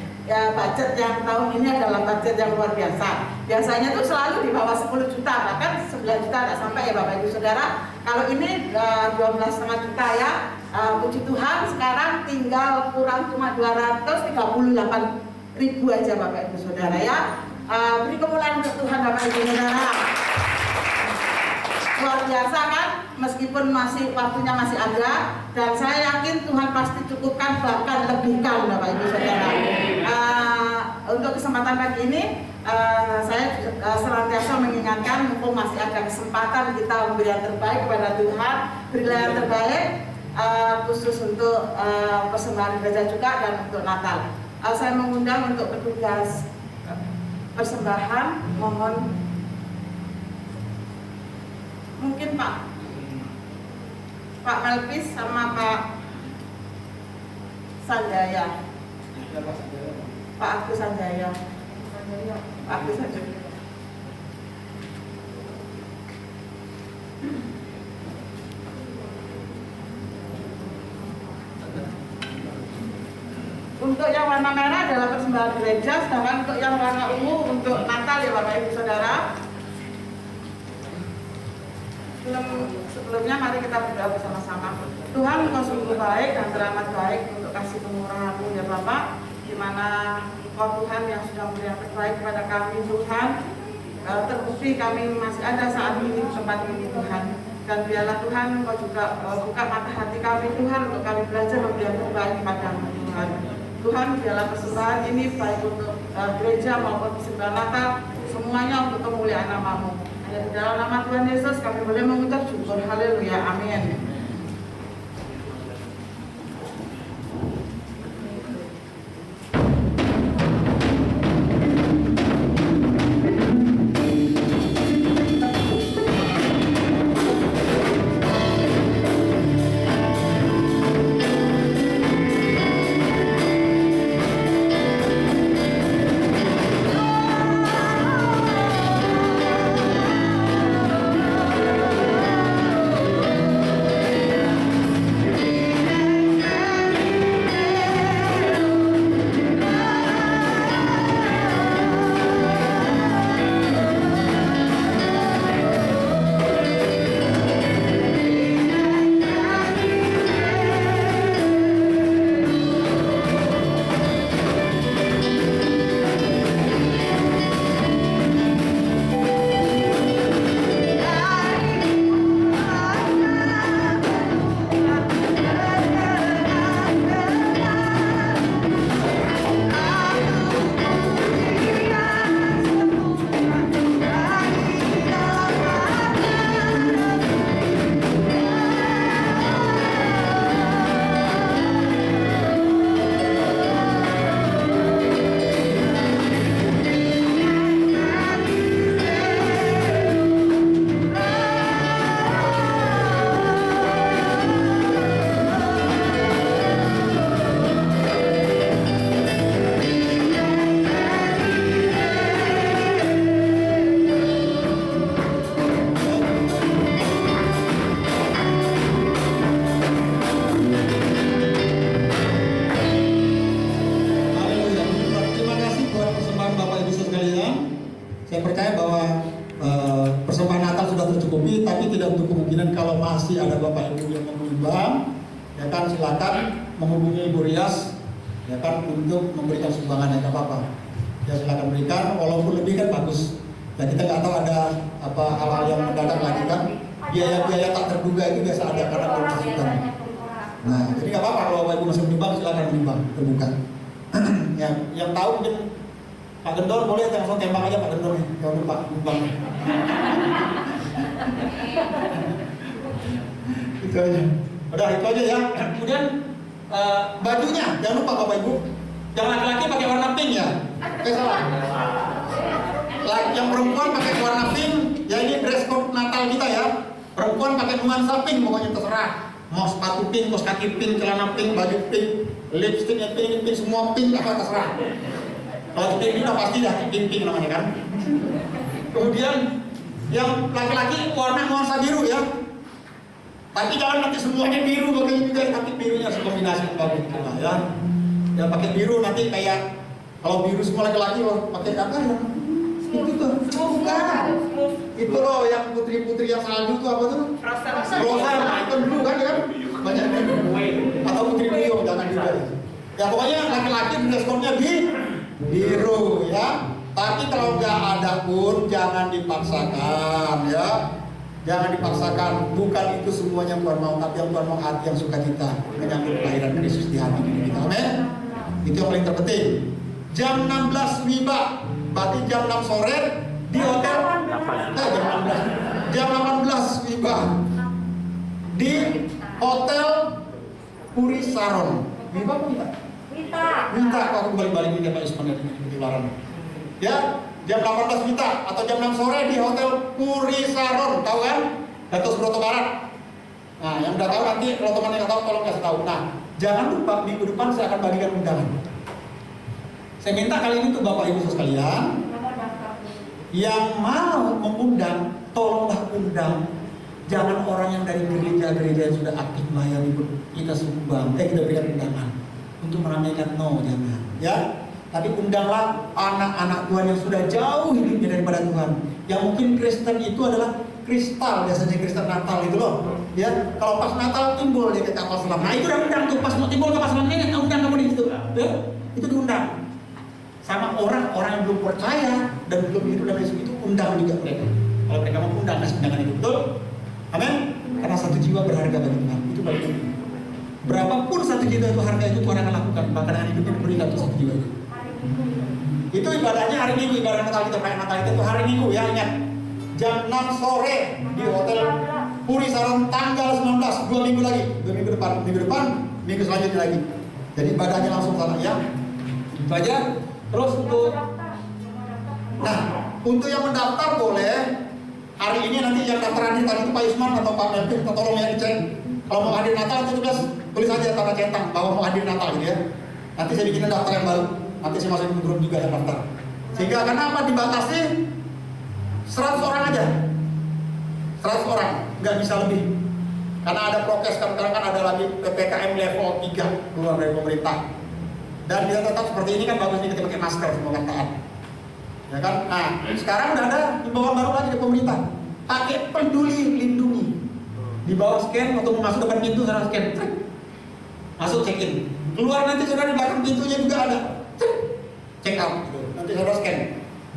budget yang tahun ini adalah budget yang luar biasa. Biasanya tuh selalu di bawah 10 juta, bahkan 9 juta tidak sampai ya Bapak Ibu Saudara. Kalau ini 12,5 juta ya, puji Tuhan sekarang tinggal kurang cuma 238.000 aja Bapak Ibu Saudara ya. Beri kemuliaan untuk Tuhan Bapak Ibu Saudara. Luar biasa kan, meskipun masih waktunya masih ada, dan saya yakin Tuhan pasti cukupkan bahkan lebihkan Bapak Ibu Saudara. Untuk kesempatan pagi ini saya senantiasa mengingatkan mumpung masih ada kesempatan kita memberi yang terbaik kepada Tuhan, berilah yang terbaik khusus untuk persembahan gereja juga dan untuk Natal. Saya mengundang untuk petugas persembahan, mohon mungkin Pak Melvis sama Pak Sanjaya, Pak Agus Sanjaya, Pak Agus Sanjaya. Untuk yang warna merah adalah persembahan gereja, sedangkan untuk yang warna ungu untuk Natal ya Bapak Ibu Saudara. Sebelumnya mari kita berdoa bersama-sama. Tuhan, Engkau sungguh baik dan teramat baik untuk kasih pemurahan-Mu ya Bapak, di mana Engkau Tuhan yang sudah memberi yang terbaik kepada kami Tuhan. Terbukti kami masih ada saat ini di tempat ini Tuhan. Dan biarlah Tuhan Engkau juga buka mata hati kami Tuhan untuk kami belajar memberi yang terbaik kepada-Mu Tuhan. Tuhan, biarlah persembahan ini baik untuk gereja maupun persembahan Natal, semuanya untuk kemuliaan nama-Mu. Hanya di dalam nama Tuhan Yesus kami boleh mengucap syukur. Haleluya, amin.
Saya percaya bahwa persembahan Natal sudah tercukupi, tapi tidak untuk kemungkinan kalau masih ada Bapak Ibu yang menyumbang, kan silakan menghubungi Ibu Rias ya kan untuk memberikan sumbangan, ya apa-apa. Ya silakan berikan, walaupun lebih kan bagus. Ya kita nggak tahu ada apa hal-hal yang mendadak lagi kan. Biaya-biaya tak terduga itu biasa ada karena belum masukan. Nah, jadi nggak apa-apa kalau Bapak Ibu masih menyumbang, silakan menyumbang, terbuka. yang tahu mungkin Pak Gendor boleh langsung tembak aja Pak Gendor nih, jangan lupa menyumbang. Itu aja. Udah itu aja ya. Kemudian bajunya jangan lupa Bapak Ibu. Yang laki-laki pakai warna pink ya. Salah. Yang perempuan pakai warna pink. Ya ini dress code Natal kita ya. Perempuan pakai nuansa pink pokoknya terserah. Mau sepatu pink, kaos kaki pink, celana pink, baju pink, lipstiknya pink, semua pink apa terserah. Kalau pink ini udah pasti dah pink namanya kan. Kemudian yang laki-laki warna nuansa biru ya. Tapi jangan nanti semuanya biru begini juga, tapi birunya kombinasi bagus ya. Ya pakai biru nanti kayak kalau biru semua laki-laki pakai apa ya? Itu tuh, bukan. Itu loh yang putri-putri yang salju tuh apa tuh? Rosa, nah itu dulu kan ya? Banyak biru. Atau putri Rio, jangan juga. Ya pokoknya laki-laki responnya biru ya. Tapi kalau nggak ada pun jangan dipaksakan ya. Jangan dipaksakan, bukan itu semuanya Tuhan mau, tapi yang Tuhan mau hati yang sukacita menyambut kelahiran Kristus di hati kita. Amin. Itu yang paling terpenting. Jam 16 WIBA, berarti jam 6 sore di hotel. Jam 18 WIBA di hotel Puri Saron. WIBA apa kita? Minta kok aku balik-balik ini Pak Isman di Laran. Ya. Jam 18 Wita atau jam 6 sore di Hotel Puri Saron, tahu kan? Gatot Broto Barat. Nah, yang udah tahu nanti kalau teman yang tahu tolong kasih tahu. Nah, jangan lupa minggu depan saya akan bagikan undangan. Saya minta kali ini tuh Bapak Ibu sekalian yang mau mengundang, tolonglah undang. Jangan orang yang dari gereja-gereja yang sudah aktif melayani kita sumbang, kita berikan undangan untuk meramaikan, jangan, ya. Tapi undanglah anak-anak Tuhan yang sudah jauh hidupnya daripada Tuhan. Yang mungkin Kristen itu adalah kristal, biasanya Kristen Natal itu loh. Ya, kalau pas Natal timbul dia ke kapal selam. Nah itu udah undang tuh, pas mau timbul kapal selam ini undang kamu di situ. Ya, itu diundang. Sama orang-orang yang belum percaya dan belum hidup dalam Yesus itu undang juga mereka. Kalau mereka mau undang kasih undangan itu, betul? Amin. Karena satu jiwa berharga bagi Tuhan. Itu paling penting. Berapapun satu jiwa itu harga itu Tuhan akan lakukan. Bahkan hari hidupnya diberikan untuk satu jiwa itu. Itu ibadahnya hari Minggu, ibadah Natal kita, perayaan Natal kita itu hari Minggu ya, ingat. Jam 6 sore di Hotel Puri Saron tanggal 19, 2 minggu lagi, 2 minggu depan, minggu selanjutnya lagi. Jadi ibadahnya langsung sana ya. Itu aja. Terus untuk yang mendaftar boleh hari ini nanti yang daftar hadir tadi itu Pak Isman atau Pak Melvin, kita tolong ya dicek. Kalau mau hadir Natal itu tulis aja tanda centang bahwa mau hadir Natal gitu ya. Nanti saya bikin daftar yang baru. Nanti saya masukin grup juga yang daftar. Sehingga kenapa dibatasi 100 orang aja. 100 orang, nggak bisa lebih. Karena ada prokes, kan ada lagi PPKM level 3 keluar dari pemerintah. Dan dia tetap seperti ini kan bagusnya kita pakai masker semua kan taat. Ya kan? Nah, sekarang udah ada himbauan baru lagi dari pemerintah. Pakai Peduli Lindungi. Di bawah scan atau masuk depan pintu saudara scan. Masuk check in. Keluar nanti saudara di belakang pintunya juga ada. Check out gitu. Nanti saudara scan.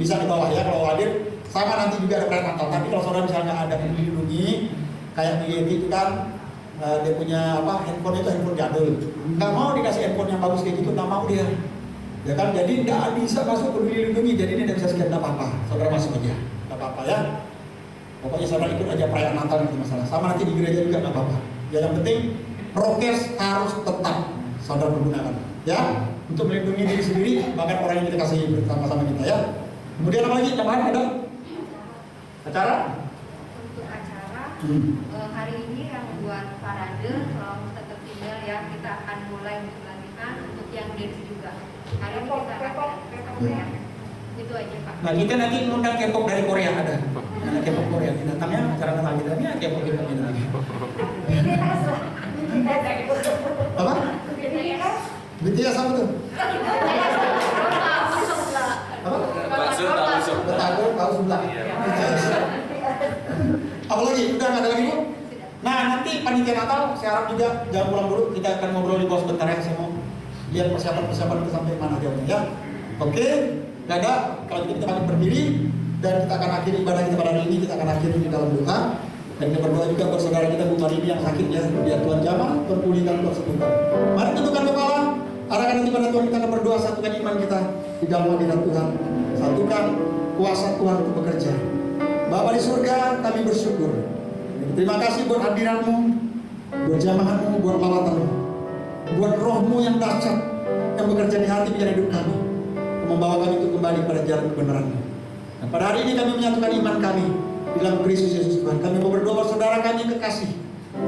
Bisa di bawah ya kalau hadir. Sama nanti juga ada perayaan Natal. Tapi kalau saudara misalnya ada Peduli Lindungi kayak di itu kan dia punya handphone itu handphone jadul. Nggak mau dikasih handphone yang bagus kayak gitu, nggak mau dia. Ya kan, jadi nggak bisa masuk Peduli Lindungi. Jadi ini nggak bisa scan, nggak apa-apa. Saudara masuk aja, nggak apa-apa ya. Pokoknya saudara ikut aja perayaan Natal itu masalah. Sama nanti di gereja juga nggak apa-apa. Ya yang penting prokes harus tetap saudara pergunakan. Ya, untuk melindungi diri sendiri, bahkan orang yang kita kasih bersama-sama kita ya. Kemudian apa lagi? Tambahan ada? Acara?
Untuk acara hari ini yang buat parade selalu tetap tinggal ya, kita akan mulai dilanjutkan untuk yang dance juga. Hari ini kita akan itu aja Pak.
Nah kita nanti mengundang K-pop dari Korea ada. Ada K-pop Korea datangnya acara Natal kita ini K-pop ini lagi. Apa? BTS apa tuh? Apa?
Bakso
tahu sebelah. Apa lagi? Udah nggak ada lagi Bu? Nah, nanti panitia Natal saya harap juga jangan pulang dulu, kita akan ngobrol di bawah sebentar ya. Saya mau lihat persiapan kita sampai mana jauhnya ya. Oke, nggak ada. Kalau gitu kita balik berdiri dan kita akan akhiri ibadah kita pada hari ini. Kita akan akhiri di dalam doa dan kita berdoa juga buat saudara kita Bu Marini yang sakit ya. Biar Tuhan jamah, Tuhan pulihkan, Tuhan sembuhkan. Mari tundukkan kepala. Arahkan nanti pada Tuhan, kita akan berdoa, satukan iman kita di dalam hadirat Tuhan. Satukan kuasa Tuhan untuk bekerja. Bapa di surga, kami bersyukur. Terima kasih buat hadiratmu, buat jamahanmu, buat lawatanmu, buat rohmu yang dahsyat yang bekerja di hati pikiran hidup kami, membawa kami untuk kembali pada jalan kebenaran-Mu. Dan pada hari ini kami menyatukan iman kami di dalam Kristus Yesus Tuhan. Kami mau berdoa buat saudara kami yang kekasih,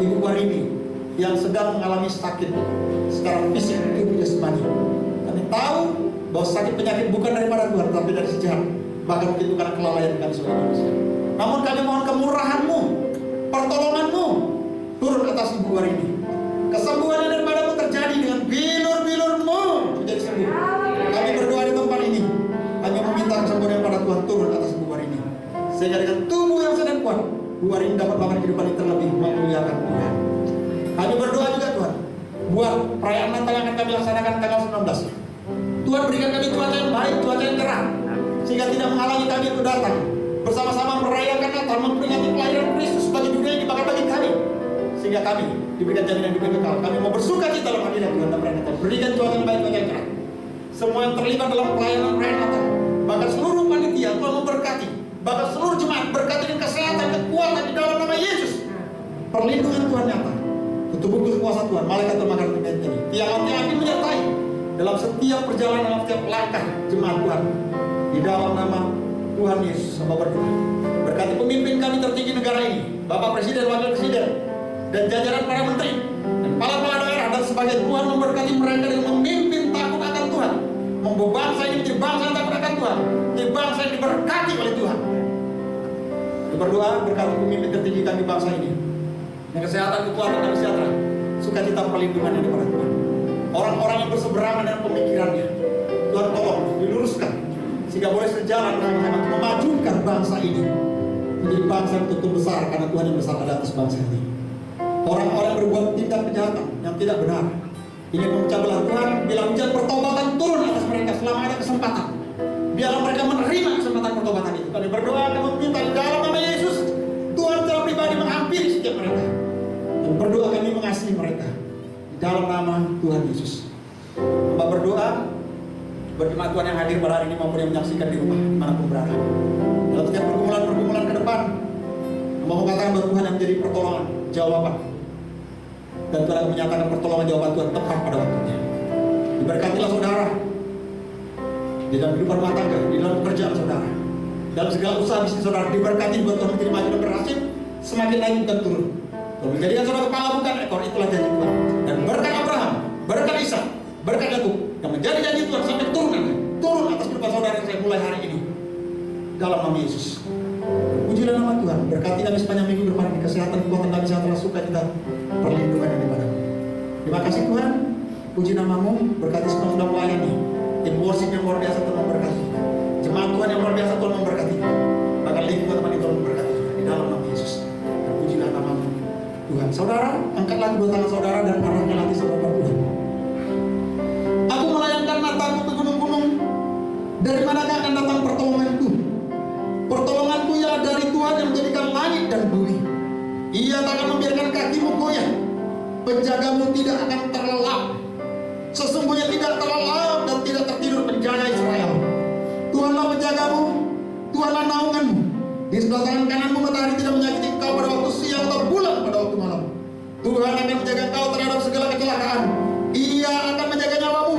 Ibu Warini yang sedang mengalami sakit secara fisik tubuh jasmani. Kami tahu bahwa sakit penyakit bukan daripada Tuhan, tapi dari sejarah, bahkan mungkin bukan kelalaian kami sebagai manusia. Namun kami mohon kemurahan-Mu, pertolongan-Mu turun atas Ibu Warini. Kesembuhan yang daripadamu terjadi dengan bilur-bilur-Mu menjadi sembuh. Kami berdoa di tempat ini. Kami meminta kesembuhan yang pada Tuhan turun atas Ibu Warini. Sehingga dengan tubuh yang sedang kuat, Ibu Warini dapat melakukan kehidupan yang terlebih memuliakan Tuhan. Kami berdoa juga Tuhan buat perayaan Natal yang akan kami laksanakan tanggal 19. Tuhan berikan kami cuaca yang baik, cuaca yang cerah, sehingga tidak menghalangi kami untuk datang bersama-sama merayakan Natal, memperingati kelahiran Kristus bagi dunia yang dipakai bagi kami, sehingga kami diberikan jaminan hidup yang kekal. Kami mau bersuka cita dalam hadirat Tuhan dan perayaan Natal. Berikan cuaca yang baik, cuaca yang cerah. Semua yang terlibat dalam pelayanan perayaan Natal, bahkan seluruh panitia Tuhan memberkati, bahkan seluruh jemaat berkati dengan kesehatan, kekuatan di dalam nama Yesus. Perlindungan Tuhan nyata, tubuh kuasa Tuhan, malaikat termakan ini, tiang-tiang api menyertai dalam setiap perjalanan, dalam setiap langkah jemaat Tuhan. Di dalam nama Tuhan Yesus, hamba berdoa. Berkati pemimpin kami tertinggi negara ini, Bapak Presiden, Wakil Presiden, dan jajaran para menteri, dan kepala-kepala daerah, dan sebagai Tuhan memberkati mereka dengan memimpin takut akan Tuhan, membawa bangsa ini menjadi bangsa yang takut akan Tuhan, menjadi bangsa yang diberkati oleh Tuhan. Kita berdoa berkati pemimpin tertinggi kami bangsa ini, dengan kesehatan, kekuatan, dan sejahtera, sukacita, perlindungan yang daripada Tuhan. Orang-orang yang berseberangan dengan pemikirannya, Tuhan tolong diluruskan, sehingga boleh sejalan bersama-sama untuk memajukan bangsa ini menjadi bangsa yang betul besar, karena Tuhan yang besar ada atas bangsa ini. Orang-orang yang berbuat tindak kejahatan yang tidak benar ingin memecah belah Tuhan, bila hujan pertobatan turun atas mereka selama ada kesempatan, biarlah mereka menerima kesempatan pertobatan itu. Kami berdoa dan meminta di dalam nama Yesus, Tuhan secara pribadi menghampiri setiap mereka, dan berdoa kami mengasihi mereka di dalam nama Tuhan Yesus. Hamba berdoa berjemaat Tuhan yang hadir pada hari ini maupun yang menyaksikan di rumah manapun berada. Dalam setiap pergumulan ke depan, mau mengatakan bahwa Tuhan yang menjadi pertolongan, jawaban, dan Tuhan akan menyatakan pertolongan jawaban Tuhan tepat pada waktunya. Diberkatilah saudara di dalam kehidupan rumah tangga, di dalam pekerjaan saudara, dalam segala usaha bisnis saudara. Diberkati buat Tuhan menjadi maju dan berhasil, semakin naik bukan turun. Tuhan menjadikan saudara kepala bukan ekor, itulah janji Tuhan. Dan berkat Abraham, berkat Ishak, berkat Yakub yang menjadi janji Tuhan sampai turun atas kehidupan saudara yang saya mulai hari ini dalam nama Yesus. Pujilah nama Tuhan, berkati kami sepanjang minggu depan, kesehatan, kekuatan, kami sejahtera, sukacita, perlindungan yang daripada-Mu. Terima kasih Tuhan, puji nama-Mu, berkati semua sudah melayani, tim worship yang luar biasa Tuhan memberkati, jemaat Tuhan yang luar biasa Tuhan memberkati, bahkan lingkungan teman Tuhan memberkati di dalam nama Yesus. Dan pujilah nama-Mu Tuhan. Saudara, angkatlah kedua tangan saudara dan arahkan hati saudara Tuhan. Aku melayangkan mataku ke gunung-gunung, dari manakah akan datang pertolonganku? Pertolonganku ialah dari Tuhan yang menjadikan langit dan bumi. Ia tak akan membiarkan kakimu goyah, penjagamu tidak akan terlelap. Sesungguhnya tidak terlelap dan tidak tertidur penjaga Israel. Tuhanlah penjagamu, Tuhanlah naunganmu. Di sebelah tangan kananmu matahari tidak menyakiti engkau pada waktu siang atau bulan pada waktu malam. Tuhan akan menjaga engkau terhadap segala kecelakaan. Ia akan menjaga nyawamu.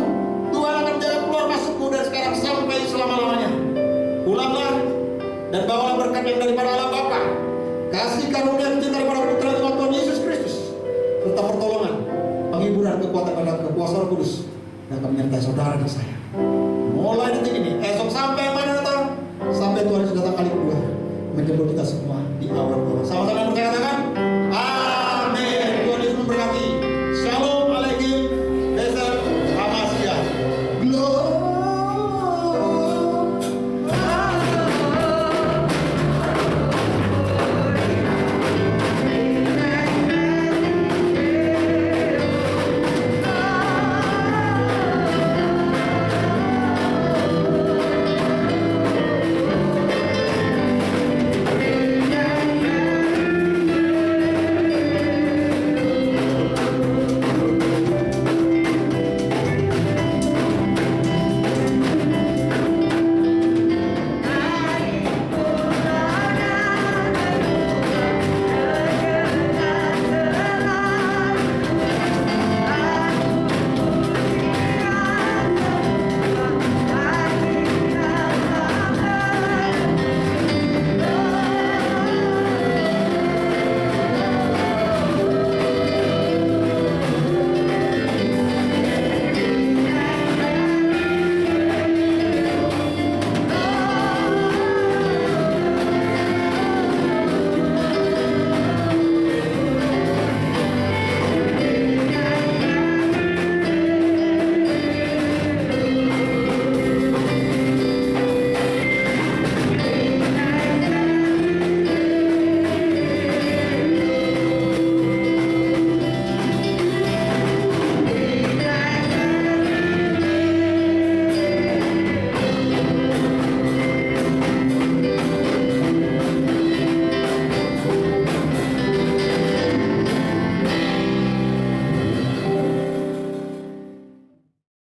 Tuhan akan menjaga keluar masukmu dari sekarang sampai selama-lamanya. Pulanglah dan bawalah berkat yang daripada Allah Bapa, kasih karunia cinta daripada Putra Tuhan Yesus Kristus, serta pertolongan, penghiburan, kekuatan dan kekuasaan Kudus yang akan menyertai saudara dan saya. Mulai detik ini, esok sampai mana datang, sampai Tuhan Yesus datang kali kedua, menjemput kita semua di awal-awal. Sama-sama berkatakan,